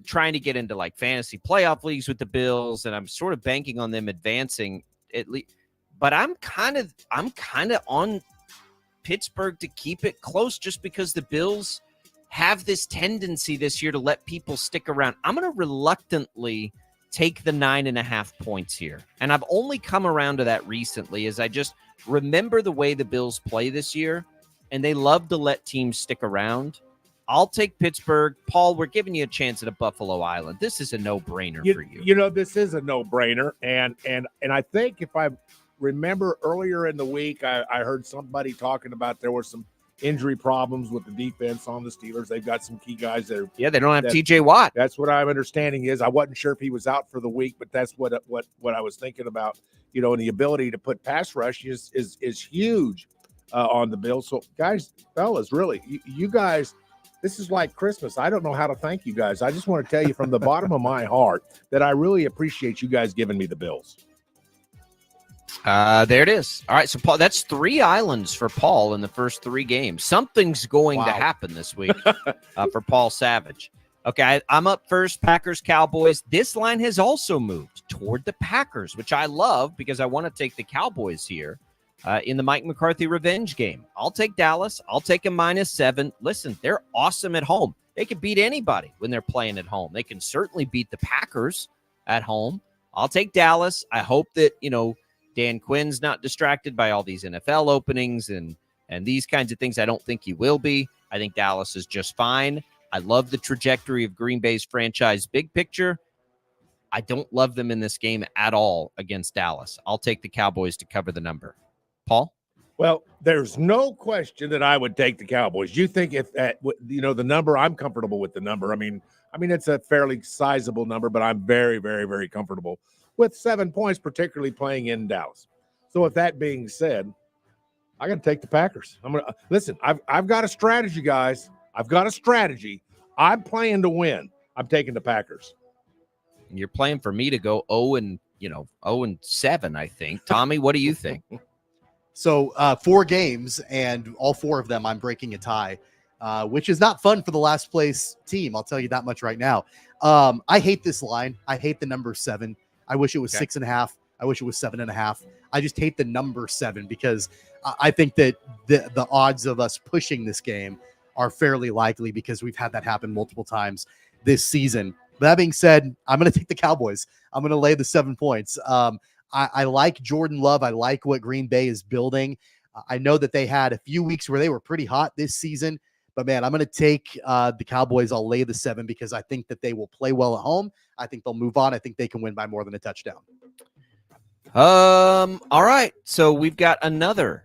trying to get into like fantasy playoff leagues with the Bills, and I'm sort of banking on them advancing at least. But I'm kind of on Pittsburgh to keep it close just because the Bills have this tendency this year to let people stick around. I'm going to reluctantly take the 9.5 points here. And I've only come around to that recently as I just remember the way the Bills play this year, and they love to let teams stick around. I'll take Pittsburgh. Paul, we're giving you a chance at a Buffalo Island. This is a no-brainer for you. This is a no-brainer. And I think if I remember earlier in the week, I heard somebody talking about there were some injury problems with the defense on the Steelers. They've got some key guys that are, they don't have TJ Watt. That's what I'm understanding is. I wasn't sure if he was out for the week, but that's what I was thinking about. And the ability to put pass rush is huge on the Bills. So fellas, really, you guys, this is like Christmas. I don't know how to thank you guys. I just want to tell you from the bottom of my heart that I really appreciate you guys giving me the Bills. There it is. All right, so Paul, that's 3 islands for Paul in the first 3 games. Something's going to happen this week for Paul Savage. Okay, I'm up first, Packers, Cowboys. This line has also moved toward the Packers, which I love because I want to take the Cowboys here in the Mike McCarthy revenge game. I'll take Dallas. I'll take a -7. Listen, they're awesome at home. They can beat anybody when they're playing at home. They can certainly beat the Packers at home. I'll take Dallas. I hope that, Dan Quinn's not distracted by all these NFL openings and these kinds of things. I don't think he will be. I think Dallas is just fine. I love the trajectory of Green Bay's franchise big picture. I don't love them in this game at all against Dallas. I'll take the Cowboys to cover the number. Paul? Well, there's no question that I would take the Cowboys. You think if that, the number, I'm comfortable with the number. I mean, it's a fairly sizable number, but I'm very, very, very comfortable with 7 points, particularly playing in Dallas. So with that being said, I got to take the Packers. I'm going to listen. I've got a strategy, guys. I've got a strategy. I'm playing to win. I'm taking the Packers. You're playing for me to go 0-7, I think. Tommy, what do you think? So 4 games, and all 4 of them I'm breaking a tie, which is not fun for the last place team. I'll tell you that much right now. I hate this line. I hate the number 7. I wish it was 6.5. I wish it was 7.5. I just hate the number 7 because I think that the odds of us pushing this game are fairly likely because we've had that happen multiple times this season. But that being said, I'm going to take the Cowboys. I'm going to lay the 7 points. I like Jordan Love. I like what Green Bay is building. I know that they had a few weeks where they were pretty hot this season, but man, I'm going to take the Cowboys. I'll lay the 7 because I think that they will play well at home. I think they'll move on. I think they can win by more than a touchdown. All right. So we've got another.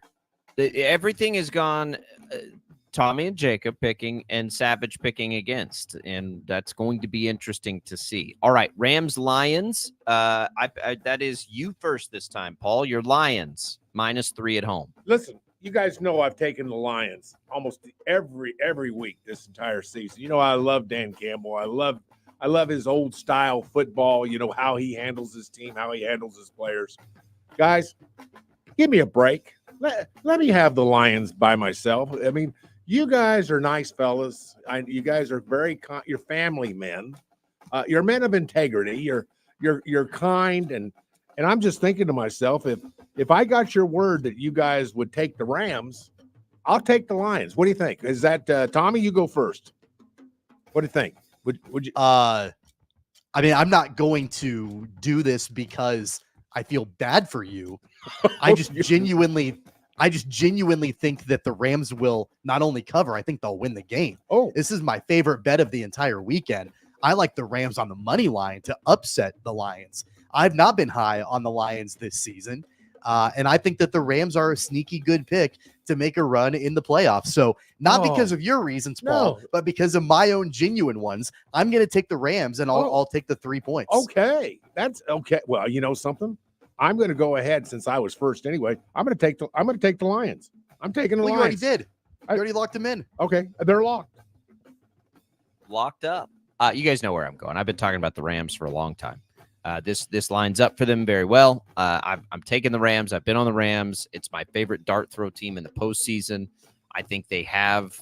Everything has gone Tommy and Jacob picking and Savage picking against, and that's going to be interesting to see. All right, Rams Lions. That is you first this time, Paul. Your Lions -3 at home. Listen, you guys know I've taken the Lions almost every week this entire season. You know I love Dan Campbell. I love his old style football. You know how he handles his team, how he handles his players. Guys, give me a break. Let me have the Lions by myself. I mean, you guys are nice fellas. You guys are you're family men. You're men of integrity. You're kind, and I'm just thinking to myself, if I got your word that you guys would take the Rams, I'll take the Lions. What do you think? Is that Tommy? You go first. What do you think? Would you? I mean, I'm not going to do this because I feel bad for you. I just genuinely think that the Rams will not only cover, I think they'll win the game. Oh, this is my favorite bet of the entire weekend. I like the Rams on the money line to upset the Lions. I've not been high on the Lions this season. And I think that the Rams are a sneaky good pick to make a run in the playoffs. So not because of your reasons, Paul, but because of my own genuine ones. I'm going to take the Rams, and I'll take the 3 points. Okay. That's okay. Well, you know something? I'm going to go ahead since I was first anyway. I'm going to take the Lions. I'm taking the Lions. You already did. You already locked them in. Okay. They're locked. Locked up. You guys know where I'm going. I've been talking about the Rams for a long time. This lines up for them very well. I'm taking the Rams. I've been on the Rams. It's my favorite dart throw team in the postseason. I think they have,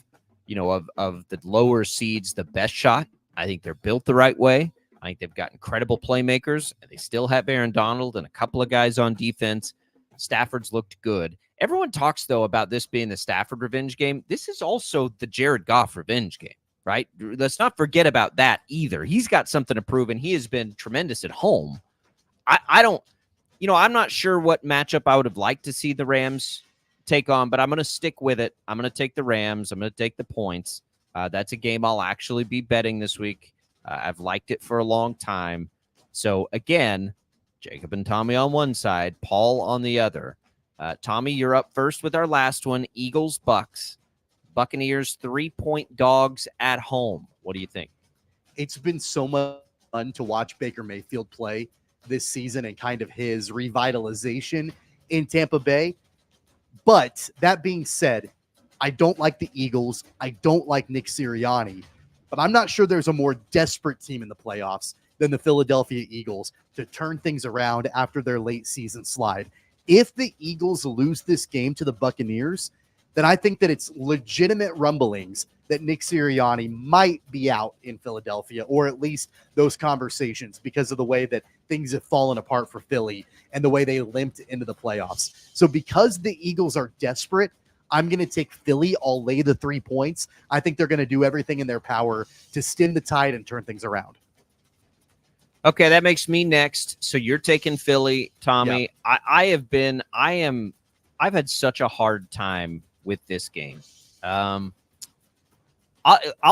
of the lower seeds, the best shot. I think they're built the right way. I think they've got incredible playmakers, and they still have Aaron Donald and a couple of guys on defense. Stafford's looked good. Everyone talks, though, about this being the Stafford revenge game. This is also the Jared Goff revenge game, right? Let's not forget about that either. He's got something to prove, and he has been tremendous at home. I'm not sure what matchup I would have liked to see the Rams take on, but I'm going to stick with it. I'm going to take the Rams. I'm going to take the points. That's a game I'll actually be betting this week. I've liked it for a long time. So, again, Jacob and Tommy on one side, Paul on the other. Tommy, you're up first with our last one, Eagles-Bucks. Buccaneers 3-point dogs at home. What do you think? It's been so much fun to watch Baker Mayfield play this season and kind of his revitalization in Tampa Bay. But that being said, I don't like the Eagles. I don't like Nick Sirianni. But I'm not sure there's a more desperate team in the playoffs than the Philadelphia Eagles to turn things around after their late season slide. If the Eagles lose this game to the Buccaneers, then I think that it's legitimate rumblings that Nick Sirianni might be out in Philadelphia, or at least those conversations, because of the way that things have fallen apart for Philly and the way they limped into the playoffs. So because the Eagles are desperate, I'm going to take Philly. I'll lay the 3 points. I think they're going to do everything in their power to stem the tide and turn things around. Okay, that makes me next. So you're taking Philly, Tommy. I've had such a hard time with this game. I'll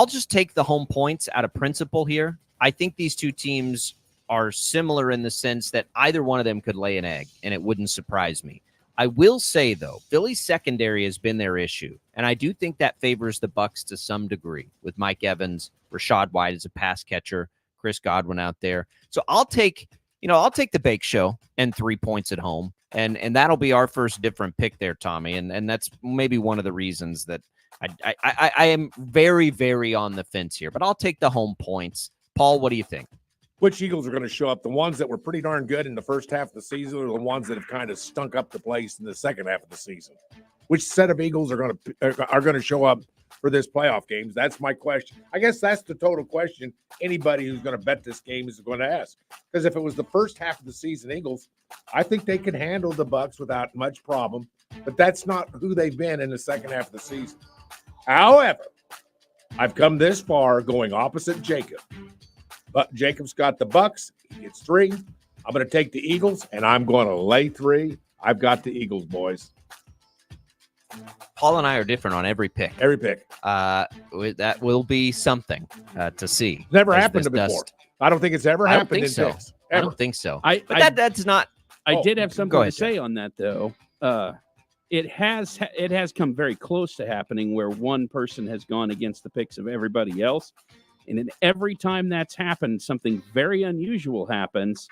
just take the home points out of principle here. I think these two teams are similar in the sense that either one of them could lay an egg, and it wouldn't surprise me. I will say, though, Philly's secondary has been their issue, and I do think that favors the Bucs to some degree with Mike Evans, Rashad White as a pass catcher, Chris Godwin out there. So I'll take the Bake Show and 3 points at home, and that'll be our first different pick there, Tommy, and that's maybe one of the reasons that I am very, very on the fence here, but I'll take the home points. Paul, what do you think? Which Eagles are going to show up? The ones that were pretty darn good in the first half of the season, or the ones that have kind of stunk up the place in the second half of the season? Which set of Eagles are going to show up for this playoff games? That's my question. I guess that's the total question anybody who's going to bet this game is going to ask. Because if it was the first half of the season Eagles, I think they can handle the Bucs without much problem. But that's not who they've been in the second half of the season. However, I've come this far going opposite Jacob. But Jacob's got the Bucs. He gets 3. I'm going to take the Eagles, and I'm going to lay 3. I've got the Eagles, boys. Paul and I are different on every pick. Every pick. That will be something to see. Never happened before. I don't think it's ever happened in so. picks. I don't think so. That's not. I did have something to say Jeff. on that, though. It has come very close to happening where one person has gone against the picks of everybody else. And in every time that's happened, something very unusual happens.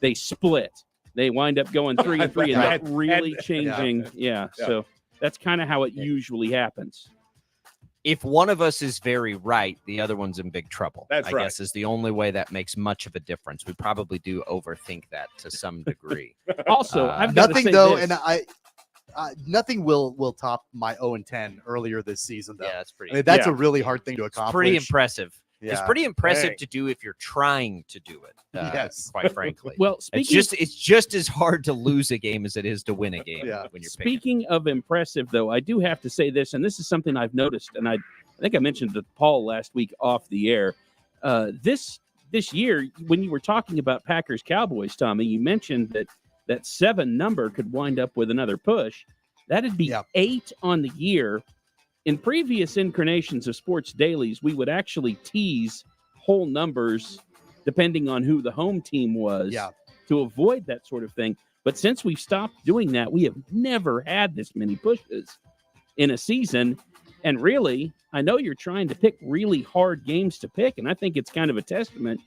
They split. They wind up going 3-3 and that really changing. Yeah. So that's kind of how it usually happens. If one of us is very right, the other one's in big trouble. That's I right. guess is the only way that makes much of a difference. We probably do overthink that to some degree. Also, I've got to Nothing say though, this. and nothing will top my 0-10 earlier this season, though. Yeah, that's pretty. I mean, that's a really hard thing to accomplish. Pretty impressive. It's pretty impressive Dang. to do if you're trying to do it. Yes. Quite frankly. Well, it's just as hard to lose a game as it is to win a game. Yeah. When you're Speaking of impressive, though, I do have to say this, and this is something I've noticed, and I think I mentioned to Paul last week off the air. This year, when you were talking about Packers Cowboys, Tommy, you mentioned that 7 number could wind up with another push. That'd be 8 on the year. In previous incarnations of Sports Dailies, we would actually tease whole numbers depending on who the home team was to avoid that sort of thing. But since we've stopped doing that, we have never had this many pushes in a season. And really, I know you're trying to pick really hard games to pick, and I think it's kind of a testament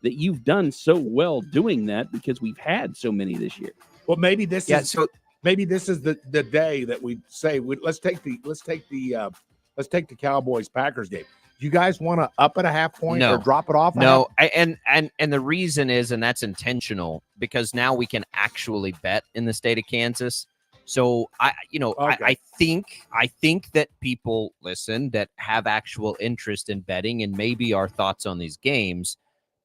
that you've done so well doing that because we've had so many this year. Well, maybe this is so maybe this is the day that we say let's take the Cowboys Packers game. Do you guys want to up at a half point or drop it off? No, and the reason is, and that's intentional, because now we can actually bet in the state of Kansas. So I think that people listen that have actual interest in betting and maybe our thoughts on these games.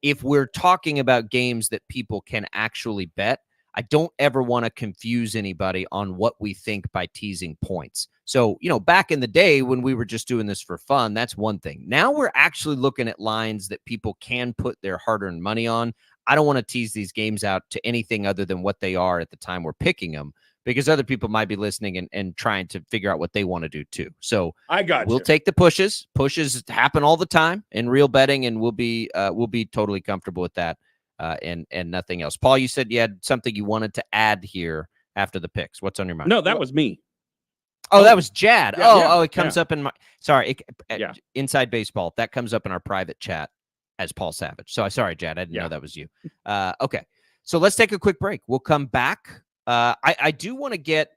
If we're talking about games that people can actually bet, I don't ever want to confuse anybody on what we think by teasing points. So, back in the day when we were just doing this for fun, that's one thing. Now we're actually looking at lines that people can put their hard-earned money on. I don't want to tease these games out to anything other than what they are at the time we're picking them, because other people might be listening and trying to figure out what they want to do too. So we'll take the pushes. Pushes happen all the time in real betting, and we'll be totally comfortable with that. And nothing else. Paul, you said you had something you wanted to add here after the picks. What's on your mind? No, that was me. Oh, that was Jad. It comes up in my Inside Baseball. That comes up in our private chat as Paul Savage. So sorry, Jad. I didn't know that was you. Okay. So let's take a quick break. We'll come back. I do want to get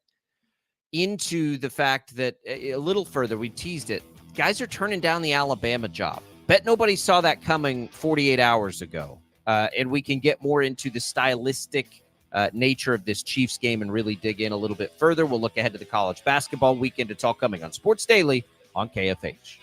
into the fact that a little further, we teased it. Guys are turning down the Alabama job. Bet nobody saw that coming 48 hours ago. And we can get more into the stylistic nature of this Chiefs game and really dig in a little bit further. We'll look ahead to the college basketball weekend. It's all coming on Sports Daily on KFH.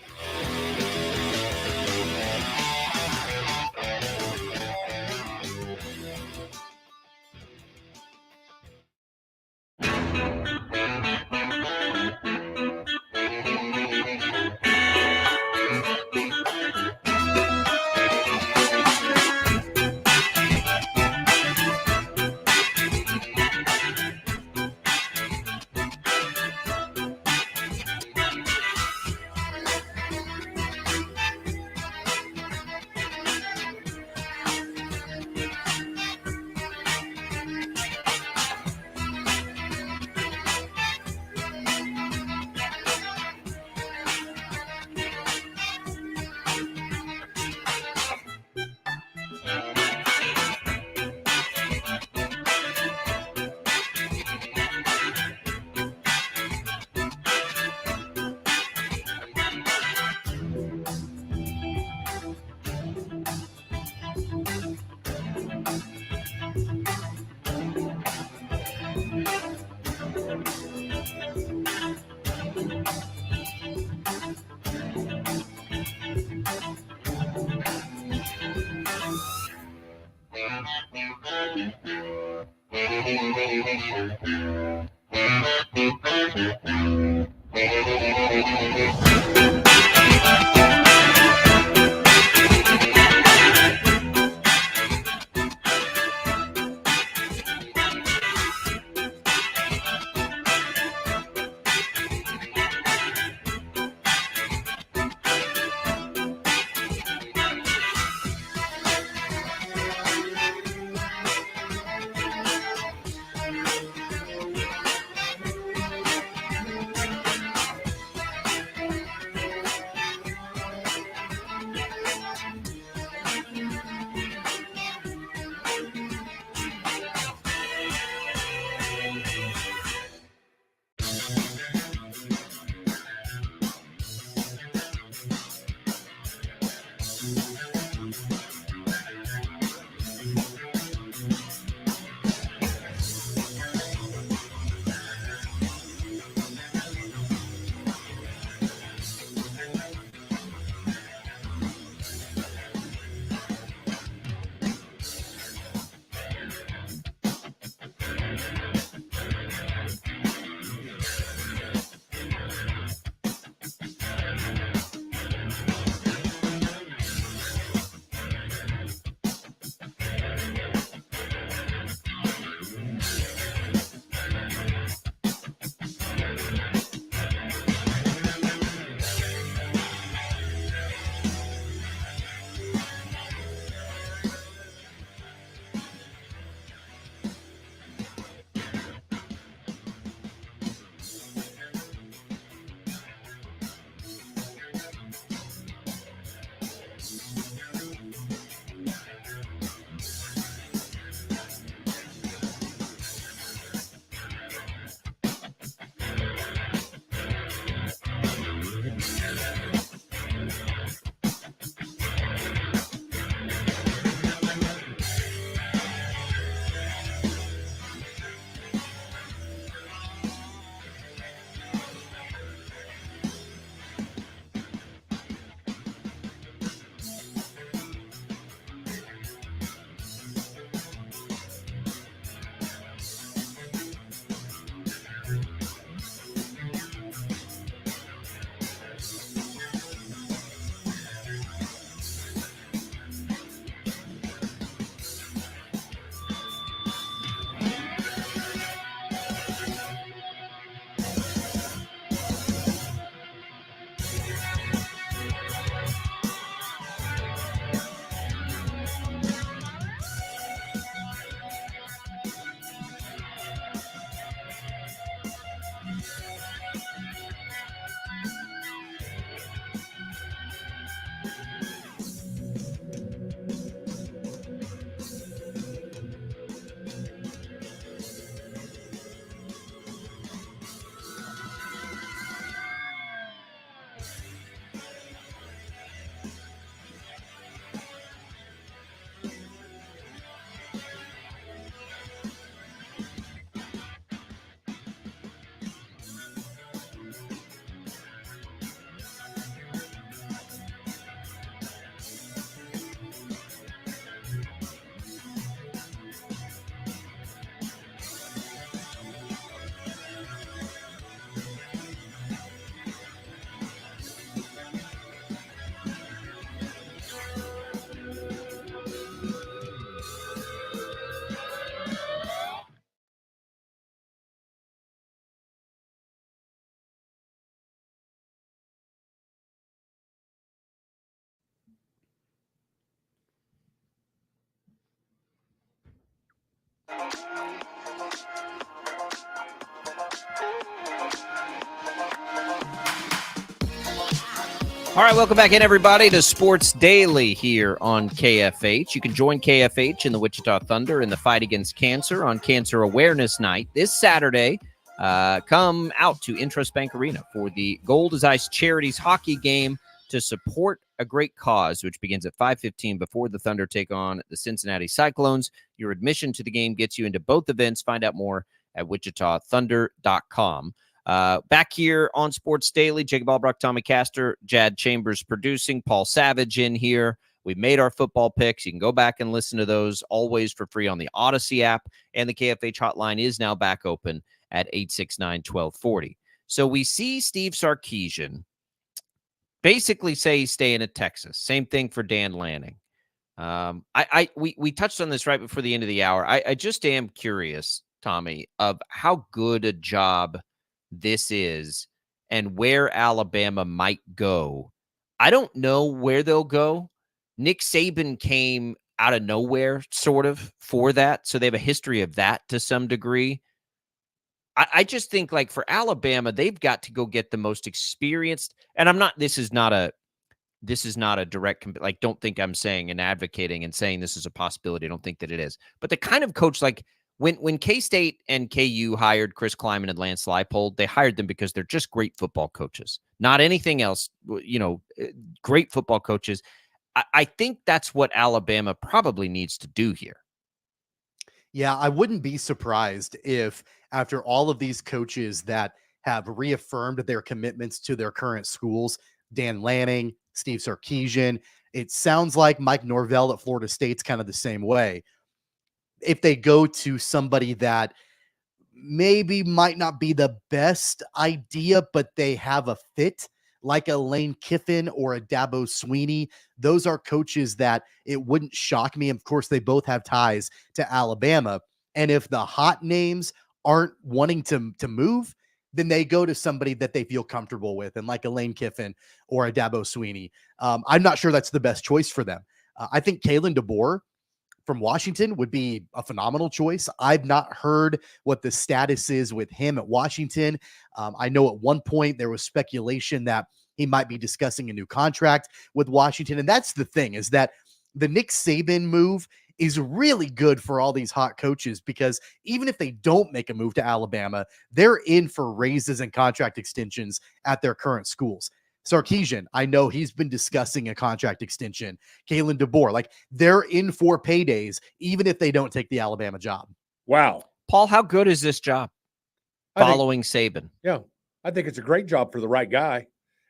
All right, welcome back in, everybody, to Sports Daily here on KFH. You can join KFH and the Wichita Thunder in the fight against cancer on Cancer Awareness Night this Saturday. Come out to Intrust Bank Arena for the Gold is Ice Charities hockey game to support a great cause, which begins at 5:15 before the Thunder take on the Cincinnati Cyclones. Your admission to the game gets you into both events. Find out more at wichitathunder.com. Back here on Sports Daily, Jacob Albracht, Tommy Castor, Jad Chambers producing, Paul Savage in here We made our football picks. You can go back and listen to those always for free on the Odyssey app. And the KFH hotline is now back open at 869-1240. So we see Steve Sarkisian basically say he's staying at Texas. Same thing for Dan Lanning. We touched on this right before the end of the hour. I just am curious, Tommy, of how good a job this is and where Alabama might go. I don't know where they'll go. Nick Saban came out of nowhere, sort of, for that. So they have a history of that to some degree. I just think, like, for Alabama, they've got to go get the most experienced. And this is not a direct, like, don't think I'm saying and advocating and saying this is a possibility. I don't think that it is. But the kind of coach, like, when K-State and KU hired Chris Kleiman and Lance Leipold, they hired them because they're just great football coaches, not anything else, great football coaches. I think that's what Alabama probably needs to do here. Yeah, I wouldn't be surprised if after all of these coaches that have reaffirmed their commitments to their current schools, Dan Lanning, Steve Sarkisian, it sounds like Mike Norvell at Florida State's kind of the same way. If they go to somebody that maybe might not be the best idea, but they have a fit, like a Lane Kiffin or a Dabo Swinney, those are coaches that it wouldn't shock me. Of course, they both have ties to Alabama. And if the hot names aren't wanting to move, then they go to somebody that they feel comfortable with, and like a Lane Kiffin or a Dabo Swinney. I'm not sure that's the best choice for them. I think Kalen DeBoer from Washington would be a phenomenal choice. I've not heard what the status is with him at Washington. I know at one point there was speculation that he might be discussing a new contract with Washington. And that's the thing, is that the Nick Saban move is really good for all these hot coaches, because even if they don't make a move to Alabama, they're in for raises and contract extensions at their current schools. Sarkisian, I know he's been discussing a contract extension. Kalen DeBoer, like, they're in for paydays, even if they don't take the Alabama job. Wow. Paul, how good is this job following Saban? Yeah, I think it's a great job for the right guy.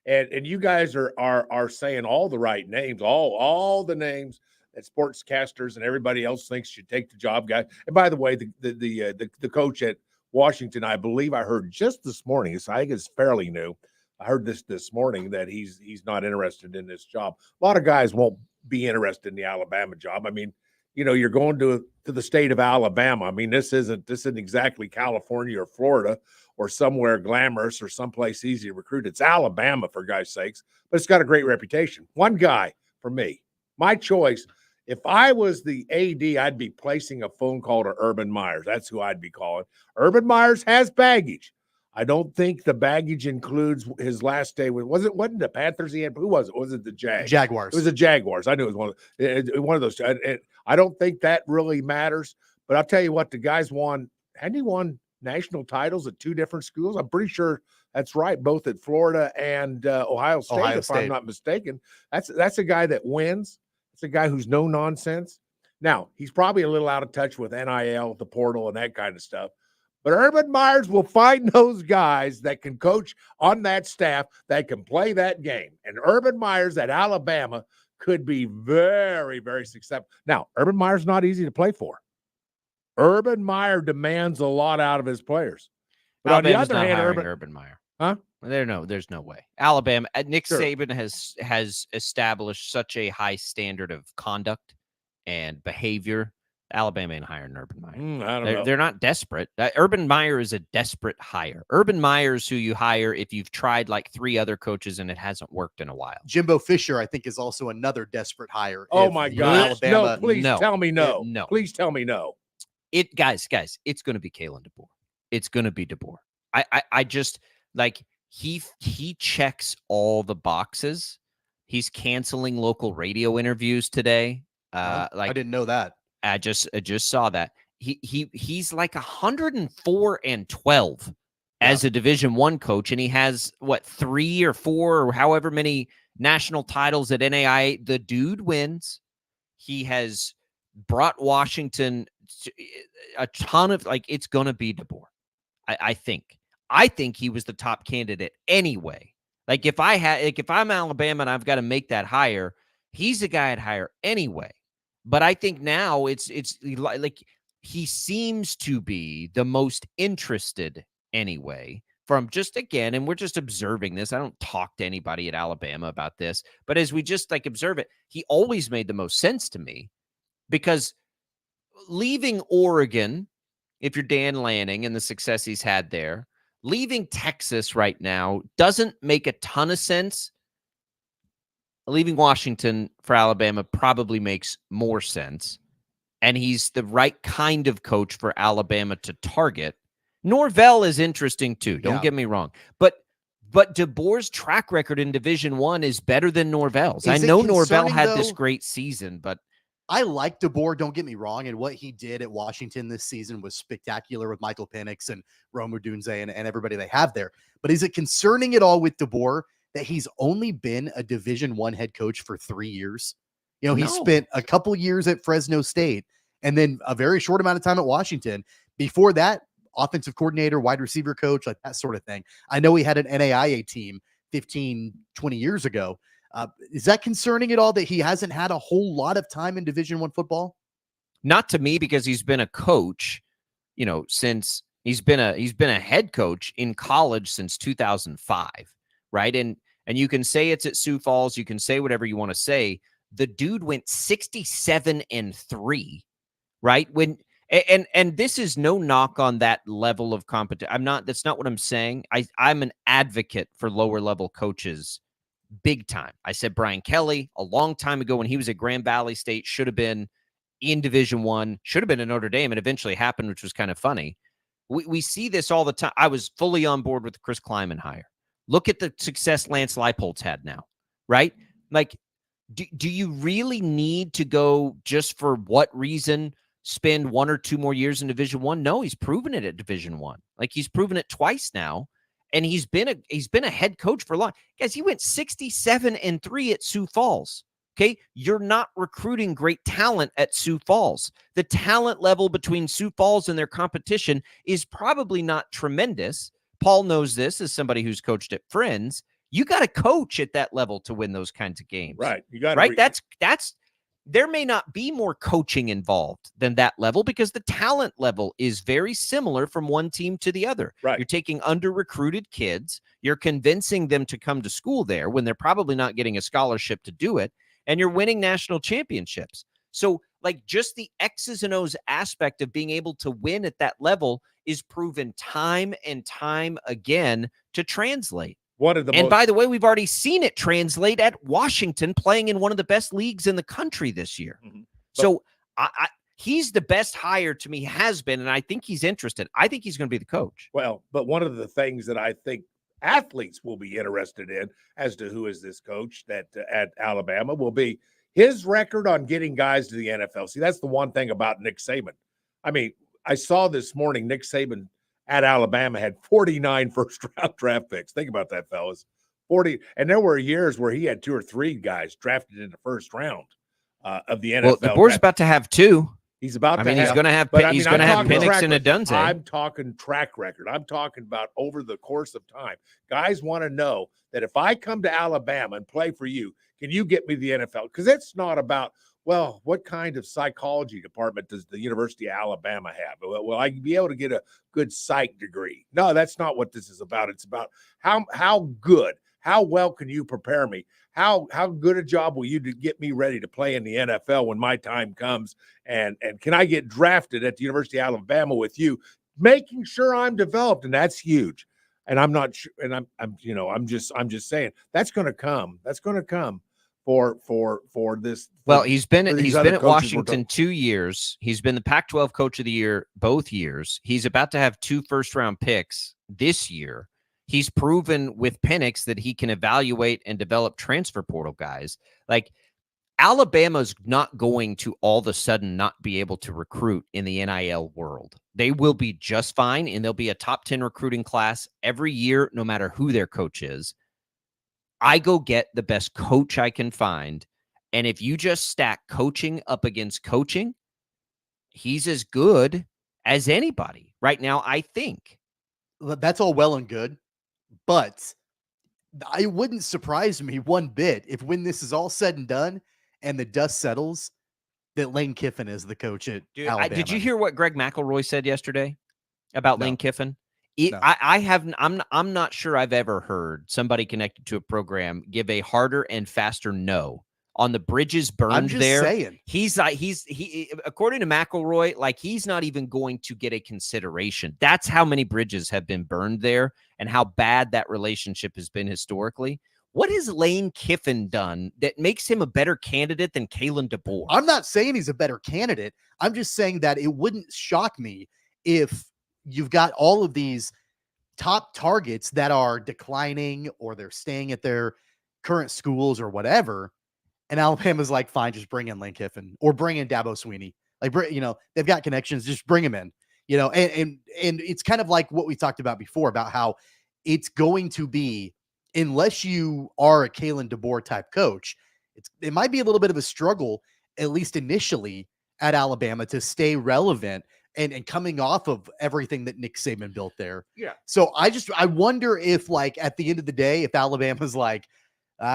And you guys are saying all the right names, all the names that sportscasters and everybody else thinks should take the job, guy. And by the way, the coach at Washington, I believe I heard just this morning, so I think it's fairly new. I heard this morning that he's not interested in this job. A lot of guys won't be interested in the Alabama job. I mean, you're going to the state of Alabama. I mean, this isn't exactly California or Florida or somewhere glamorous or someplace easy to recruit. It's Alabama, for guys' sakes, but it's got a great reputation. One guy for me, my choice. If I was the AD, I'd be placing a phone call to Urban Myers. That's who I'd be calling. Urban Myers has baggage. I don't think the baggage includes his last day with, wasn't the Panthers he had? Who was it? Was it the Jaguars? It was the Jaguars. I knew it was one of those. I don't think that really matters, but I'll tell you what, the guys hadn't he won national titles at two different schools? I'm pretty sure that's right, both at Florida and Ohio State, if I'm not mistaken. That's a guy that wins. It's a guy who's no nonsense. Now, he's probably a little out of touch with NIL, the portal, and that kind of stuff. But Urban Myers will find those guys that can coach on that staff that can play that game. And Urban Myers at Alabama could be very, very successful. Now, Urban Meyer's not easy to play for. Urban Meyer demands a lot out of his players. But Alabama's on the other hand, Urban Meyer. Huh? There's no way. Alabama, Nick Sure. Saban has established such a high standard of conduct and behavior. Alabama ain't hiring Urban Meyer. I don't know. They're not desperate. Urban Meyer is a desperate hire. Urban Meyer's who you hire if you've tried like three other coaches and it hasn't worked in a while. Jimbo Fisher, I think, is also another desperate hire. Oh my God! Alabama, No, please tell me no. No. Please tell me no. Guys, it's going to be Kalen DeBoer. It's going to be DeBoer. I just, like, he checks all the boxes. He's canceling local radio interviews today. I didn't know that. I just saw that. He's like 104-12 as a Division I coach, and he has 3 or 4 or however many national titles at NAIA. The dude wins. He has brought Washington a ton of, like, it's gonna be DeBoer. I think he was the top candidate anyway. Like, if I'm Alabama and I've got to make that hire, He's a guy I'd hire anyway. But I think now it's like he seems to be the most interested anyway from just again, and we're just observing this. I don't talk to anybody at Alabama about this, but as we just like observe it, he always made the most sense to me because leaving Oregon, if you're Dan Lanning and the success he's had there, leaving Texas right now doesn't make a ton of sense. Leaving Washington for Alabama probably makes more sense. And he's the right kind of coach for Alabama to target. Norvell is interesting too. Don't get me wrong. But DeBoer's track record in Division I is better than Norvell's. I know Norvell had this great season, but I like DeBoer, don't get me wrong, and what he did at Washington this season was spectacular with Michael Penix and Rome Odunze and everybody they have there. But is it concerning at all with DeBoer that he's only been a Division I head coach for 3 years? You know, he spent a couple years at Fresno State and then a very short amount of time at Washington. Before that, offensive coordinator, wide receiver coach, like that sort of thing. I know he had an NAIA team 15, 20 years ago. Is that concerning at all that he hasn't had a whole lot of time in Division I football? Not to me, because he's been a coach, you know, since he's been a head coach in college since 2005, right? And you can say it's at Sioux Falls, you can say whatever you want to say. The dude went 67-3, right? And this is no knock on that level of competition. That's not what I'm saying. I'm an advocate for lower level coaches big time. I said Brian Kelly a long time ago when he was at Grand Valley State should have been in Division I, should have been in Notre Dame, and eventually happened, which was kind of funny. We see this all the time. I was fully on board with the Chris Kleiman hire. Look at the success Lance Leipold's had now, right? Like, do you really need to go just for what reason spend 1 or 2 more years in Division I? No, he's proven it at Division I. Like, he's proven it twice now, and he's been a head coach for a long. Guys, he went 67-3 at Sioux Falls. Okay, you're not recruiting great talent at Sioux Falls. The talent level between Sioux Falls and their competition is probably not tremendous. Paul knows this as somebody who's coached at Friends. You got to coach at that level to win those kinds of games. Right. You got right. That's there may not be more coaching involved than that level because the talent level is very similar from one team to the other. Right. You're taking under-recruited kids. You're convincing them to come to school there when they're probably not getting a scholarship to do it. And you're winning national championships. So like just the X's and O's aspect of being able to win at that level is proven time and time again to translate. By the way, we've already seen it translate at Washington playing in one of the best leagues in the country this year. Mm-hmm. So he's the best hire to me, has been, and I think he's interested. I think he's going to be the coach. Well, but one of the things that I think athletes will be interested in as to who is this coach that at Alabama will be his record on getting guys to the NFL. See, that's the one thing about Nick Saban. I mean, I saw this morning Nick Saban at Alabama had 49 first-round draft picks. Think about that, fellas. 40, and there were years where he had 2 or 3 guys drafted in the first round of the NFL. Well, DeBoer's about to have 2. He's about. He's going to have. He's going to have Penix and Odunze. I'm talking track record. I'm talking about over the course of time. Guys want to know that if I come to Alabama and play for you, can you get me the NFL? Because it's not about, well, what kind of psychology department does the University of Alabama have? Will I be able to get a good psych degree? No, that's not what this is about. It's about how good, how well can you prepare me? How good a job will you do to get me ready to play in the NFL when my time comes? And can I get drafted at the University of Alabama with you, making sure I'm developed? And that's huge. And I'm not sure. And I'm just saying that's going to come. That's going to come. For this. Well, he's been at Washington 2 years. He's been the Pac-12 Coach of the Year both years. He's about to have 2 first-round picks this year. He's proven with Penix that he can evaluate and develop transfer portal guys. Like Alabama's not going to all of a sudden not be able to recruit in the NIL world. They will be just fine, and they'll be a top 10 recruiting class every year, no matter who their coach is. I go get the best coach I can find. And if you just stack coaching up against coaching, he's as good as anybody right now, I think. That's all well and good, but it wouldn't surprise me one bit if when this is all said and done, and the dust settles, that Lane Kiffin is the coach at Alabama. Did you hear what Greg McElroy said yesterday about Lane Kiffin? No. I haven't. I'm not sure I've ever heard somebody connected to a program give a harder and faster no on the bridges burned. I'm just there. saying. He according to McElroy, like he's not even going to get a consideration. That's how many bridges have been burned there and how bad that relationship has been historically. What has Lane Kiffin done that makes him a better candidate than Kalen DeBoer? I'm not saying he's a better candidate. I'm just saying that it wouldn't shock me if you've got all of these top targets that are declining or they're staying at their current schools or whatever. And Alabama's like, fine, just bring in Lane Kiffin or bring in Dabo Sweeney. Like, they've got connections, just bring him in, and it's kind of like what we talked about before about how it's going to be, unless you are a Kalen DeBoer type coach, it might be a little bit of a struggle, at least initially at Alabama, to stay relevant and coming off of everything that Nick Saban built there. Yeah. So I wonder if, like, at the end of the day, if Alabama's like,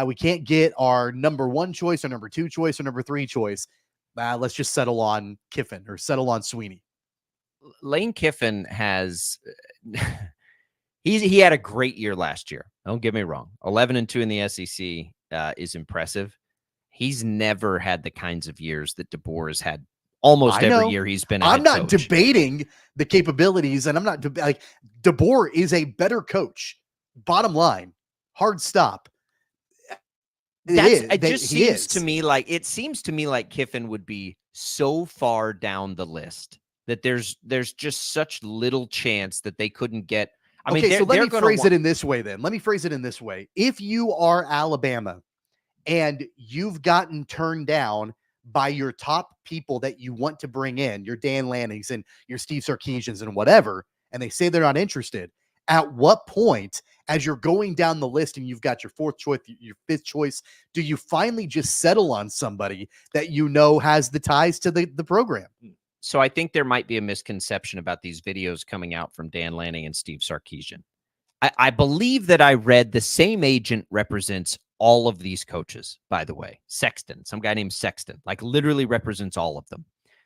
we can't get our number 1 choice or number 2 choice or number 3 choice, let's just settle on Kiffin or settle on Sweeney. Lane Kiffin has he had a great year last year. Don't get me wrong. 11-2 in the SEC is impressive. He's never had the kinds of years that DeBoer has had almost every year he's been. I'm not debating the capabilities, and I'm not like DeBoer is a better coach. Bottom line, hard stop. It seems to me like Kiffin would be so far down the list that there's just such little chance that they couldn't get. So let me phrase it in this way then. Let me phrase it in this way. If you are Alabama and you've gotten turned down by your top people that you want to bring in, your Dan Lannings and your Steve Sarkisians and whatever, and they say they're not interested, at what point, as you're going down the list and you've got your 4th choice, your 5th choice, do you finally just settle on somebody that has the ties to the program? So I think there might be a misconception about these videos coming out from Dan Lanning and Steve Sarkisian. I believe that I read the same agent represents all of these coaches, by the way. Sexton, some guy named Sexton, like literally represents all of them.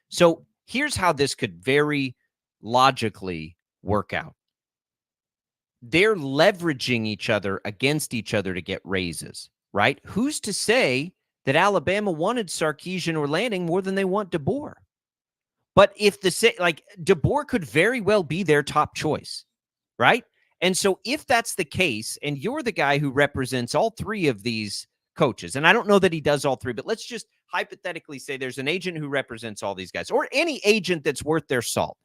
So here's how this could very logically work out. They're leveraging each other against each other to get raises, right? Who's to say that Alabama wanted Sarkisian or Lanning more than they want DeBoer? But if DeBoer could very well be their top choice, right? And so if that's the case, and you're the guy who represents all 3 of these coaches, and I don't know that he does all 3, but let's just hypothetically say there's an agent who represents all these guys, or any agent that's worth their salt.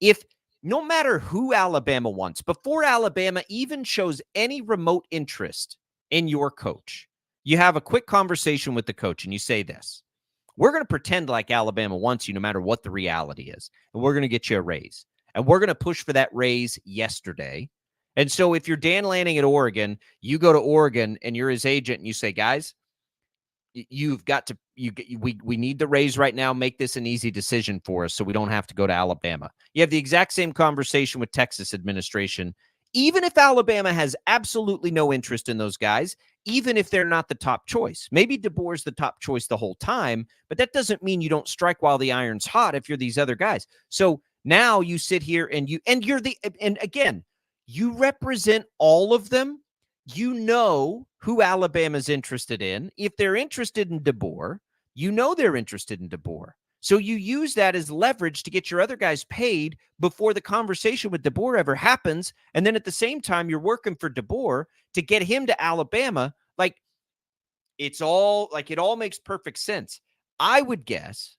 If no matter who Alabama wants, before Alabama even shows any remote interest in your coach, you have a quick conversation with the coach and you say this: we're going to pretend like Alabama wants you no matter what the reality is, and we're going to get you a raise, and we're going to push for that raise yesterday. And so if you're Dan Lanning at Oregon, you go to Oregon and you're his agent and you say, guys, you've got to, we need the raise right now. Make this an easy decision for us so we don't have to go to Alabama. You have the exact same conversation with Texas administration. Even if Alabama has absolutely no interest in those guys, even if they're not the top choice, maybe DeBoer's the top choice the whole time, but that doesn't mean you don't strike while the iron's hot if you're these other guys. So now you sit here and again, you represent all of them. You know who Alabama's interested in. If they're interested in DeBoer, they're interested in DeBoer. So you use that as leverage to get your other guys paid before the conversation with DeBoer ever happens. And then at the same time, you're working for DeBoer to get him to Alabama. Like, it all makes perfect sense. I would guess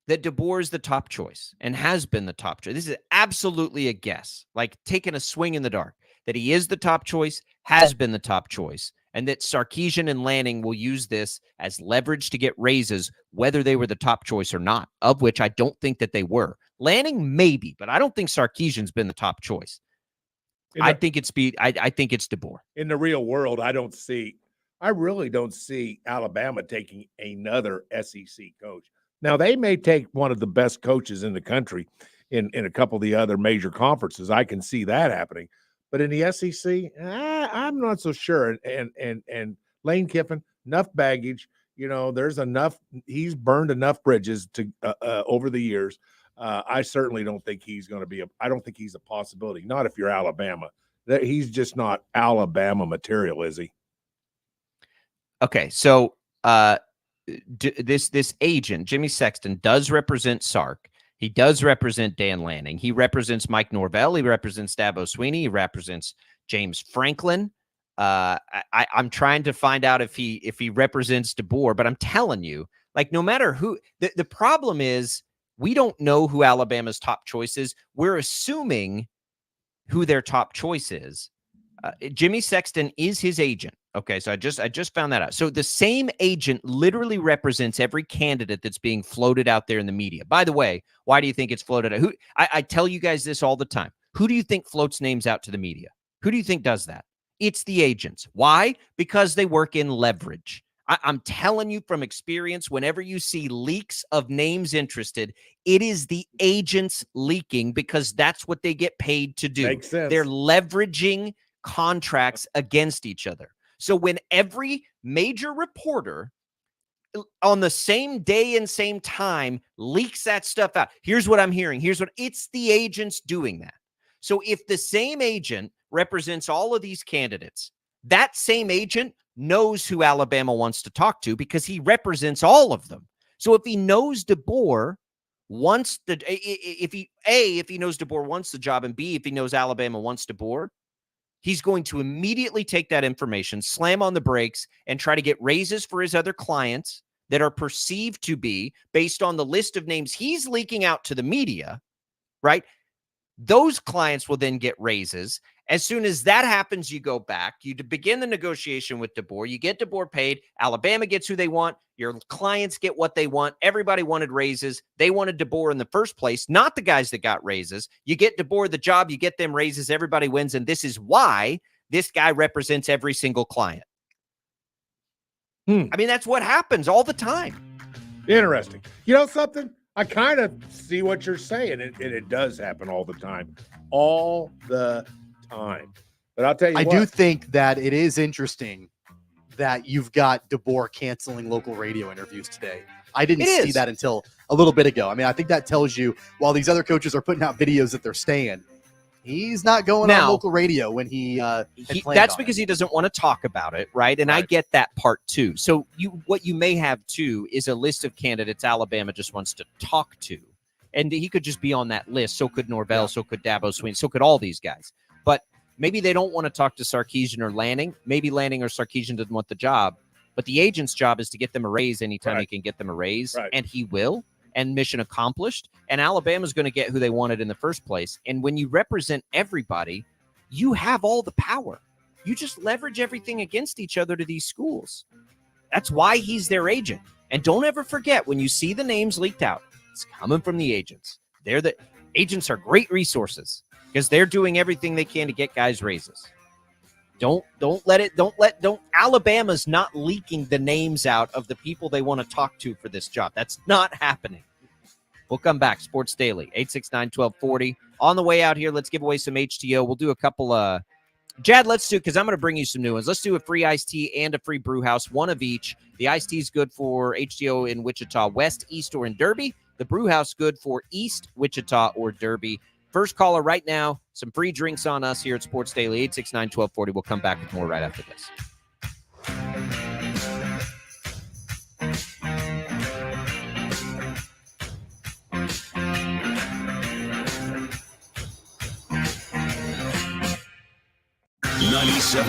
that DeBoer is the top choice and has been the top choice. This is absolutely a guess, like taking a swing in the dark, that he is the top choice, has been the top choice, and that Sarkisian and Lanning will use this as leverage to get raises, whether they were the top choice or not, of which I don't think that they were. Lanning, maybe, but I don't think Sarkisian's been the top choice. I think it's DeBoer. In the real world, I really don't see Alabama taking another SEC coach. Now, they may take one of the best coaches in the country in a couple of the other major conferences. I can see that happening. But in the SEC, I'm not so sure. And Lane Kiffin, enough baggage. there's enough. He's burned enough bridges to over the years. I certainly don't think he's going to be I don't think he's a possibility. Not if you're Alabama. That he's just not Alabama material, is he? Okay, so this agent, Jimmy Sexton, does represent Sark. He does represent Dan Lanning. He represents Mike Norvell. He represents Dabo Sweeney. He represents James Franklin. I'm trying to find out if he represents DeBoer, but I'm telling you, like, no matter who, the problem is we don't know who Alabama's top choice is. We're assuming who their top choice is. Jimmy Sexton is his agent. Okay, so I just found that out. So the same agent literally represents every candidate that's being floated out there in the media. By the way, why do you think it's floated out? I tell you guys this all the time. Who do you think floats names out to the media? Who do you think does that? It's the agents. Why? Because they work in leverage. I'm telling you from experience, whenever you see leaks of names interested, it is the agents leaking because that's what they get paid to do. Makes sense. They're leveraging contracts against each other. So when every major reporter on the same day and same time leaks that stuff out, here's what I'm hearing. It's the agents doing that. So if the same agent represents all of these candidates, that same agent knows who Alabama wants to talk to because he represents all of them. So if he knows DeBoer wants if he knows DeBoer wants the job, and B, if he knows Alabama wants DeBoer, he's going to immediately take that information, slam on the brakes, and try to get raises for his other clients that are perceived to be based on the list of names he's leaking out to the media, right? Those clients will then get raises. As soon as that happens, you go back, you begin the negotiation with DeBoer, you get DeBoer paid, Alabama gets who they want, your clients get what they want, everybody wanted raises, they wanted DeBoer in the first place, not the guys that got raises. You get DeBoer the job, you get them raises, everybody wins, and this is why this guy represents every single client. I mean, that's what happens all the time. Interesting. You know something? I kind of see what you're saying, and it does happen all the time. All the time. But I'll tell you I what. do think that it is interesting that you've got DeBoer canceling local radio interviews today. I didn't see that until a little bit ago. I mean, I think that tells you while these other coaches are putting out videos that they're staying, he's not going on local radio when that's because he doesn't want to talk about it, right? And I get that part too. So what you may have too is a list of candidates Alabama just wants to talk to. And he could just be on that list. So could Norvell, so could Dabo Sweeney, so could all these guys. But maybe they don't want to talk to Sarkisian or Lanning. Maybe Lanning or Sarkisian doesn't want the job. But the agent's job is to get them a raise anytime he can get them a raise. Right. And he will. And mission accomplished. And Alabama's going to get who they wanted in the first place. And when you represent everybody, you have all the power. You just leverage everything against each other to these schools. That's why he's their agent. And don't ever forget, when you see the names leaked out, it's coming from the agents. The agents are great resources because they're doing everything they can to get guys raises. Alabama's not leaking the names out of the people they want to talk to for this job. That's not happening. We'll come back. Sports Daily, 869-1240. On the way out here, let's give away some HTO. We'll do a couple Jad, let's do, because I'm going to bring you some new ones. Let's do a free iced tea and a free brew house, one of each. The iced tea is good for HTO in Wichita West, East, or in Derby. The brew house good for East, Wichita, or Derby. First caller right now, some free drinks on us here at Sports Daily, 869-1240. We'll come back with more right after this. .97.5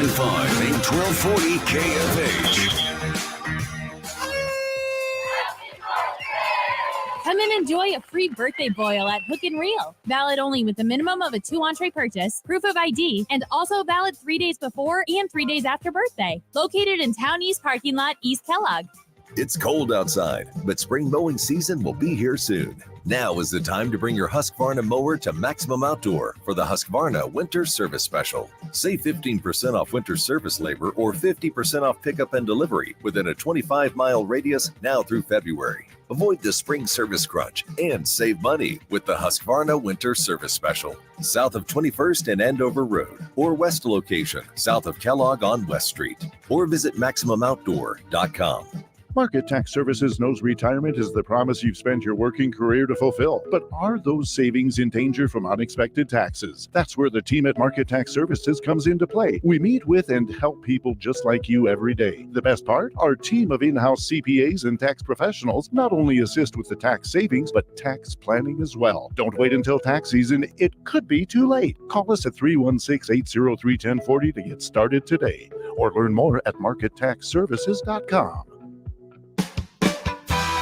and 1240 KFH. Come and enjoy a free birthday boil at Hook and Reel. Valid only with a minimum of a 2-entree purchase, proof of ID, and also valid 3 days before and 3 days after birthday. Located in Town East Parking Lot, East Kellogg. It's cold outside, but spring mowing season will be here soon. Now is the time to bring your Husqvarna mower to Maximum Outdoor for the Husqvarna Winter Service Special. Save 15% off winter service labor or 50% off pickup and delivery within a 25-mile radius now through February. Avoid the spring service crunch and save money with the Husqvarna Winter Service Special. South of 21st and Andover Road, or west location, south of Kellogg on West Street. Or visit MaximumOutdoor.com. Market Tax Services knows retirement is the promise you've spent your working career to fulfill. But are those savings in danger from unexpected taxes? That's where the team at Market Tax Services comes into play. We meet with and help people just like you every day. The best part? Our team of in-house CPAs and tax professionals not only assist with the tax savings, but tax planning as well. Don't wait until tax season. It could be too late. Call us at 316-803-1040 to get started today, or learn more at markettaxservices.com.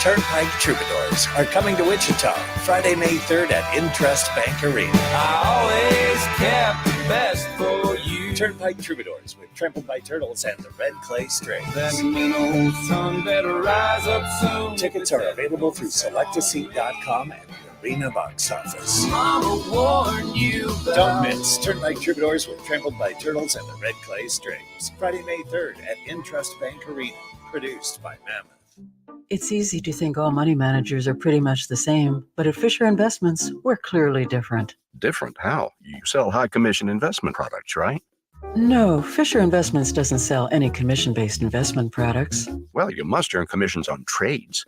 Turnpike Troubadours are coming to Wichita Friday, May 3rd at Intrust Bank Arena. I always kept the best for you. Turnpike Troubadours with Trampled by Turtles and the Red Clay Strings. That mean old sun better rise up soon. Tickets are available through selectaseat.com and the Arena box office. Mama warned you. Don't miss Turnpike Troubadours with Trampled by Turtles and the Red Clay Strings. Friday, May 3rd at Intrust Bank Arena. Produced by Mammoth. It's easy to think all money managers are pretty much the same, but at Fisher Investments, we're clearly different. Different? How? You sell high commission investment products, right? No, Fisher Investments doesn't sell any commission-based investment products. Well, you must earn commissions on trades.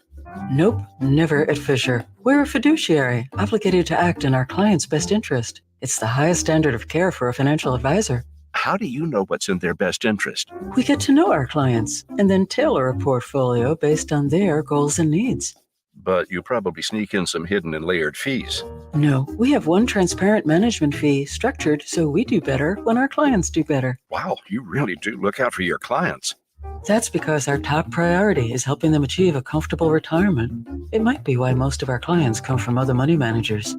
Nope, never at Fisher. We're a fiduciary, obligated to act in our client's best interest. It's the highest standard of care for a financial advisor. How do you know what's in their best interest? We get to know our clients and then tailor a portfolio based on their goals and needs. But you probably sneak in some hidden and layered fees. No, we have one transparent management fee structured so we do better when our clients do better. Wow, you really do look out for your clients. That's because our top priority is helping them achieve a comfortable retirement. It might be why most of our clients come from other money managers.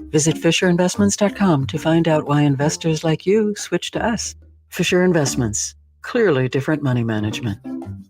Visit FisherInvestments.com to find out why investors like you switch to us. Fisher Investments. Clearly different money management.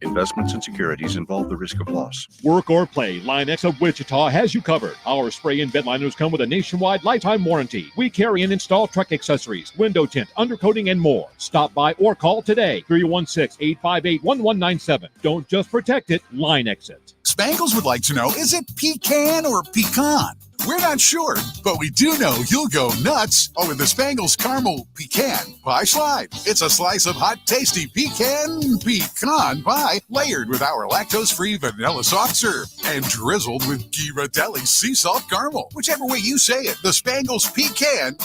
Investments and securities involve the risk of loss. Work or play, Line-X of Wichita has you covered. Our spray and bed liners come with a nationwide lifetime warranty. We carry and install truck accessories, window tint, undercoating, and more. Stop by or call today, 316-858-1197. Don't just protect it, Line-X it. Spangles would like to know, is it pecan or pecan? We're not sure, but we do know you'll go nuts over the Spangles Caramel Pecan Pie Slide. It's a slice of hot, tasty pecan pie layered with our lactose-free vanilla soft serve and drizzled with Ghirardelli sea salt caramel. Whichever way you say it, the Spangles Pecan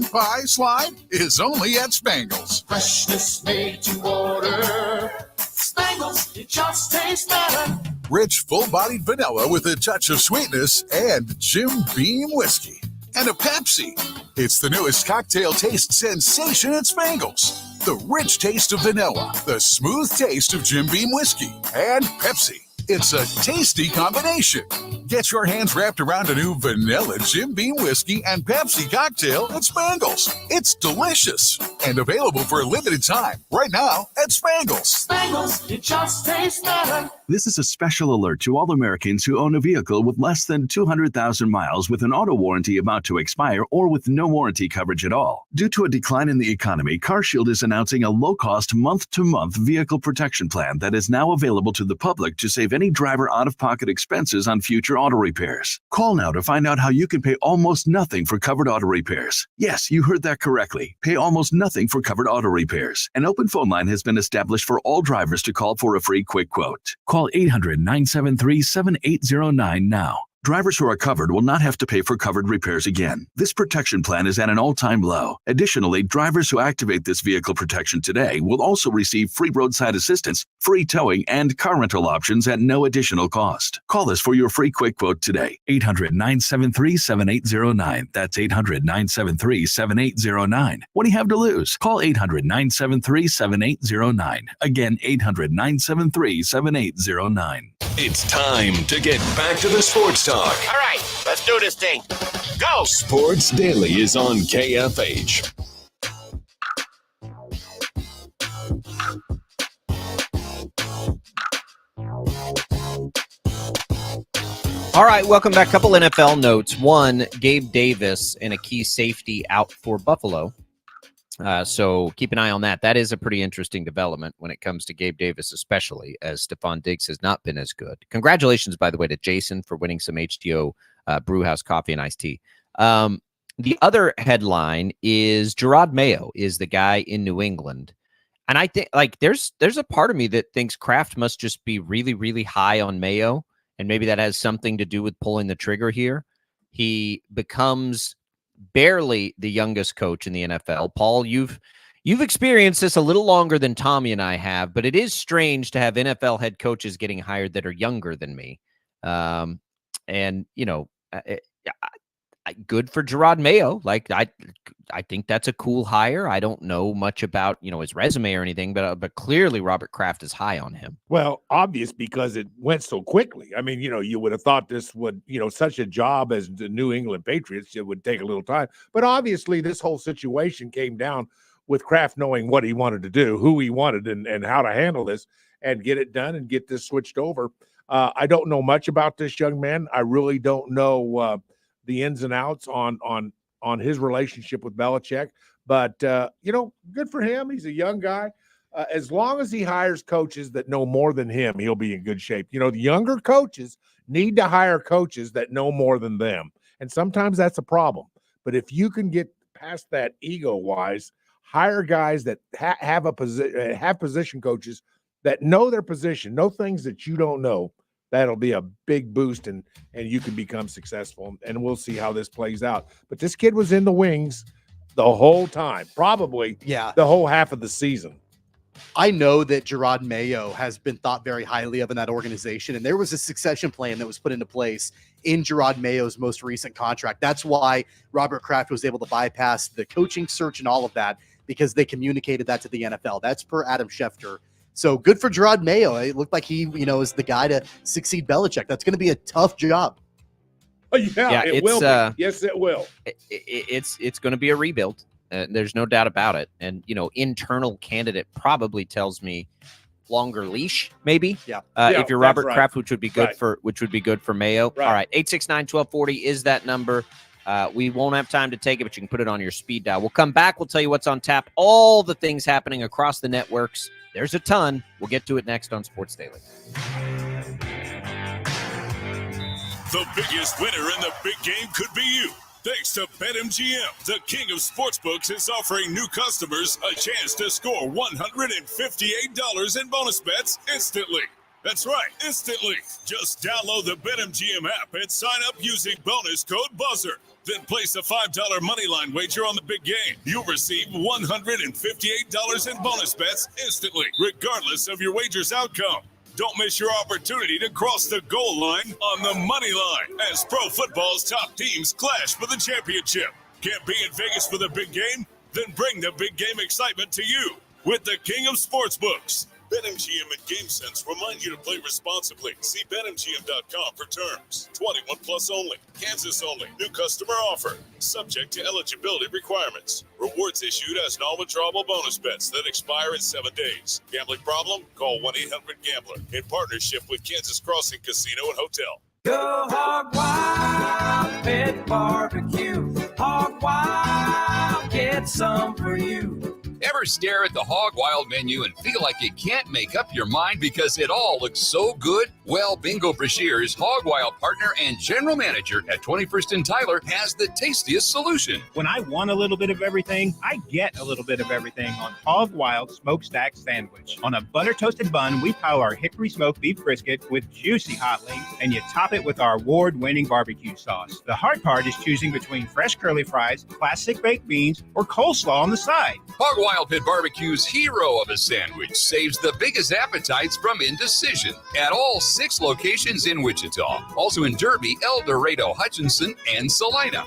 Pie Slide is only at Spangles. Freshness made to order. Spangles, it just tastes better. Rich, full-bodied vanilla with a touch of sweetness and Jim Beam whiskey. And a Pepsi. It's the newest cocktail taste sensation at Spangles. The rich taste of vanilla, the smooth taste of Jim Beam whiskey, and Pepsi. It's a tasty combination. Get your hands wrapped around a new vanilla Jim Beam whiskey and Pepsi cocktail at Spangles. It's delicious and available for a limited time right now at Spangles. Spangles, it just tastes better. This is a special alert to all Americans who own a vehicle with less than 200,000 miles with an auto warranty about to expire or with no warranty coverage at all. Due to a decline in the economy, CarShield is announcing a low-cost month-to-month vehicle protection plan that is now available to the public to save any driver out-of-pocket expenses on future auto repairs. Call now to find out how you can pay almost nothing for covered auto repairs. Yes, you heard that correctly. Pay almost nothing for covered auto repairs. An open phone line has been established for all drivers to call for a free quick quote. Call 800-973-7809 now. Drivers who are covered will not have to pay for covered repairs again. This protection plan is at an all-time low. Additionally, drivers who activate this vehicle protection today will also receive free roadside assistance, free towing, and car rental options at no additional cost. Call us for your free quick quote today. 800-973-7809. That's 800-973-7809. What do you have to lose? Call 800-973-7809. Again, 800-973-7809. It's time to get back to the sports talk. All right, let's do this thing. Go! Sports Daily is on KFH. All right, welcome back. Couple NFL notes. One, Gabe Davis and a key safety out for Buffalo. So keep an eye on that. That is a pretty interesting development when it comes to Gabe Davis, especially as Stephon Diggs has not been as good. Congratulations, by the way, to Jason for winning some HTO Brewhouse coffee and iced tea. The other headline is Gerard Mayo is the guy in New England. And I think like there's a part of me that thinks Kraft must just be really, really high on Mayo, and maybe that has something to do with pulling the trigger here. He becomes barely the youngest coach in the NFL. Paul, you've experienced this a little longer than Tommy and I have, but it is strange to have NFL head coaches getting hired that are younger than me. And you know, good for Gerard Mayo. Like I think that's a cool hire. I don't know much about, you know, his resume or anything, but clearly Robert Kraft is high on him. Well, obvious because it went so quickly. I mean, you know, you would have thought this would, you know, such a job as the New England Patriots, it would take a little time. But obviously this whole situation came down with Kraft knowing what he wanted to do, who he wanted, and how to handle this and get it done and get this switched over. I don't know much about this young man. I really don't know the ins and outs on his relationship with Belichick. But, you know, good for him. He's a young guy. As long as he hires coaches that know more than him, he'll be in good shape. You know, the younger coaches need to hire coaches that know more than them. And sometimes that's a problem. But if you can get past that ego-wise, hire guys that have position coaches that know their position, know things that you don't know, that'll be a big boost, and you can become successful. And we'll see how this plays out. But this kid was in the wings the whole time, probably the whole half of the season. I know that Gerard Mayo has been thought very highly of in that organization, and there was a succession plan that was put into place in Gerard Mayo's most recent contract. That's why Robert Kraft was able to bypass the coaching search and all of that, because they communicated that to the NFL. That's per Adam Schefter. So good for Gerard Mayo. It looked like he, you know, is the guy to succeed Belichick. That's going to be a tough job. Oh, yeah, it will be. Yes, it will. It's going to be a rebuild. There's no doubt about it. And, you know, internal candidate probably tells me longer leash, maybe. Yeah. If you're Robert right. Kraft, which would be good for Mayo. Right. All right. 869-1240 is that number. We won't have time to take it, but you can put it on your speed dial. We'll come back. We'll tell you what's on tap. All the things happening across the networks. There's a ton. We'll get to it next on Sports Daily. The biggest winner in the big game could be you. Thanks to BetMGM, the king of sportsbooks is offering new customers a chance to score $158 in bonus bets instantly. That's right, instantly. Just download the BetMGM app and sign up using bonus code BUZZER. Then place a $5 moneyline wager on the big game. You'll receive $158 in bonus bets instantly, regardless of your wager's outcome. Don't miss your opportunity to cross the goal line on the money line as pro football's top teams clash for the championship. Can't be in Vegas for the big game? Then bring the big game excitement to you with the king of sportsbooks. BetMGM and GameSense remind you to play responsibly. See BetMGM.com for terms. 21 plus only. Kansas only. New customer offer. Subject to eligibility requirements. Rewards issued as non-withdrawable bonus bets that expire in 7 days. Gambling problem? Call 1-800-GAMBLER. In partnership with Kansas Crossing Casino and Hotel. Go Hog Wild Pit Barbecue. Hog Wild, get some for you. Ever stare at the Hog Wild menu and feel like you can't make up your mind because it all looks so good? Well, Bingo Brashear's Hog Wild partner and general manager at 21st and Tyler has the tastiest solution. When I want a little bit of everything, I get a little bit of everything on Hog Wild Smokestack Sandwich. On a butter-toasted bun, we pile our hickory smoked beef brisket with juicy hot links, and you top it with our award-winning barbecue sauce. The hard part is choosing between fresh curly fries, classic baked beans, or coleslaw on the side. Hog Wild Pit Barbecue's hero of a sandwich saves the biggest appetites from indecision at all 6 locations in Wichita. Also in Derby, El Dorado, Hutchinson, and Salina.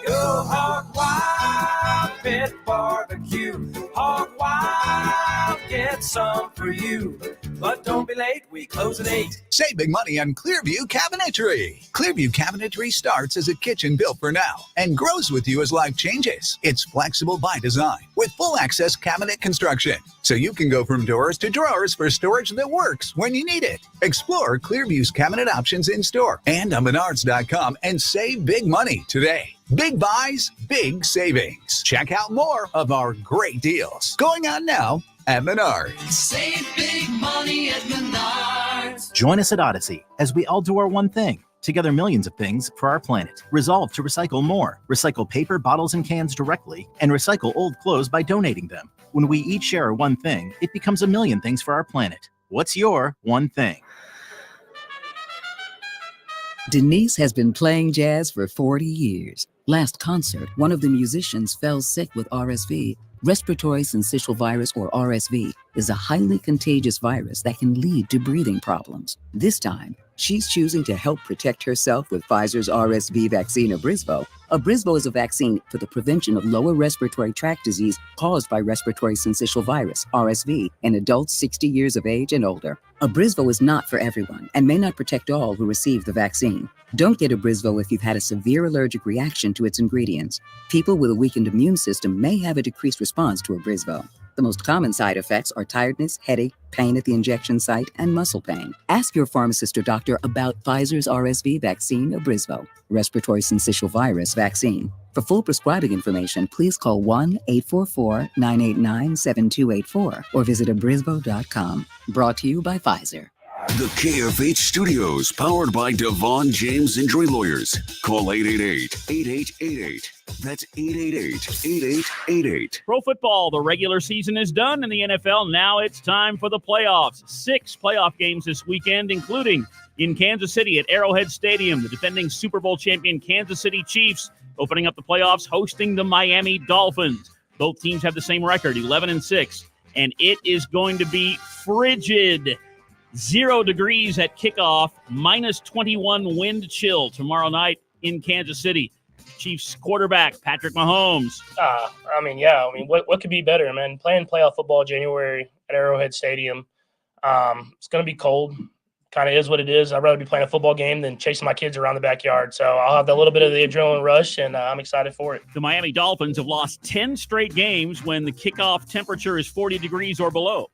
Go Hog Wild Pit Barbecue. Hog Wild, get some for you. But don't be late, we close at 8. Save big money on Clearview Cabinetry. Clearview Cabinetry starts as a kitchen built for now and grows with you as life changes. It's flexible by design with full access cabinet construction, so you can go from doors to drawers for storage that works when you need it. Explore Clearview's cabinet options in store and on Menards.com and save big money today. Big buys, big savings. Check out more of our great deals going on now at Menards. Save big money at Menards. Join us at Odyssey as we all do our one thing. Together, millions of things for our planet. Resolve to recycle more. Recycle paper, bottles, and cans directly, and recycle old clothes by donating them. When we each share one thing, it becomes a million things for our planet. What's your one thing? Denise has been playing jazz for 40 years. Last concert, one of the musicians fell sick with RSV. Respiratory syncytial virus, or RSV, is a highly contagious virus that can lead to breathing problems. This time, she's choosing to help protect herself with Pfizer's RSV vaccine, Abrysvo. Abrysvo is a vaccine for the prevention of lower respiratory tract disease caused by respiratory syncytial virus, RSV, in adults 60 years of age and older. Abrysvo is not for everyone and may not protect all who receive the vaccine. Don't get Abrysvo if you've had a severe allergic reaction to its ingredients. People with a weakened immune system may have a decreased response to Abrysvo. The most common side effects are tiredness, headache, pain at the injection site, and muscle pain. Ask your pharmacist or doctor about Pfizer's RSV vaccine, Abrysvo, respiratory syncytial virus vaccine. For full prescribing information, please call 1-844-989-7284 or visit abrysvo.com. Brought to you by Pfizer. The KFH Studios, powered by Devon James Injury Lawyers. Call 888-8888. That's 888-8888. Pro football, the regular season is done in the NFL. Now it's time for the playoffs. 6 playoff games this weekend, including in Kansas City at Arrowhead Stadium, the defending Super Bowl champion Kansas City Chiefs opening up the playoffs, hosting the Miami Dolphins. Both teams have the same record, 11-6, and it is going to be frigid. 0 degrees at kickoff, minus 21 wind chill tomorrow night in Kansas City. Chiefs quarterback Patrick Mahomes. What could be better, man? Playing playoff football January at Arrowhead Stadium. It's going to be cold. Kind of is what it is. I'd rather be playing a football game than chasing my kids around the backyard. So I'll have a little bit of the adrenaline rush, and I'm excited for it. The Miami Dolphins have lost 10 straight games when the kickoff temperature is 40 degrees or below.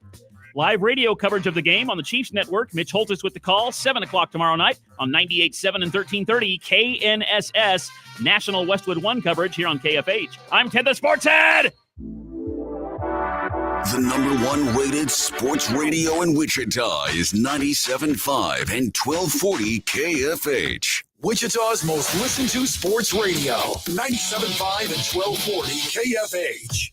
Live radio coverage of the game on the Chiefs Network. Mitch Holtis with the call, 7 o'clock tomorrow night on 98.7 and 1330 KNSS. National Westwood One coverage here on KFH. I'm Ted the Sports Head. The #1 rated sports radio in Wichita is 97.5 and 1240 KFH. Wichita's most listened to sports radio, 97.5 and 1240 KFH.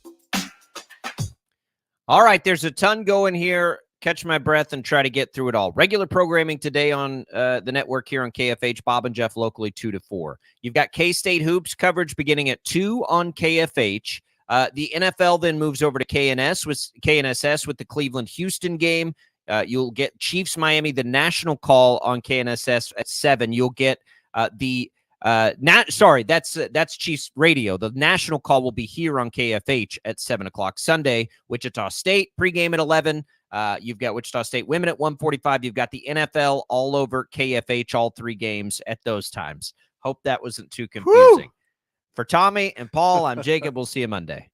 All right, there's a ton going here. Catch my breath and try to get through it all. Regular programming today on the network here on KFH. Bob and Jeff locally 2 to 4. You've got K-State Hoops coverage beginning at 2 on KFH. The NFL then moves over to KNSS with the Cleveland-Houston game. You'll get Chiefs-Miami, the national call on KNSS at 7. You'll get that's Chiefs Radio. The national call will be here on KFH at 7 o'clock Sunday. Wichita State pregame at 11. You've got Wichita State women at 1:45. You've got the NFL all over KFH, all 3 games at those times. Hope that wasn't too confusing. For Tommy and Paul, I'm Jacob. We'll see you Monday.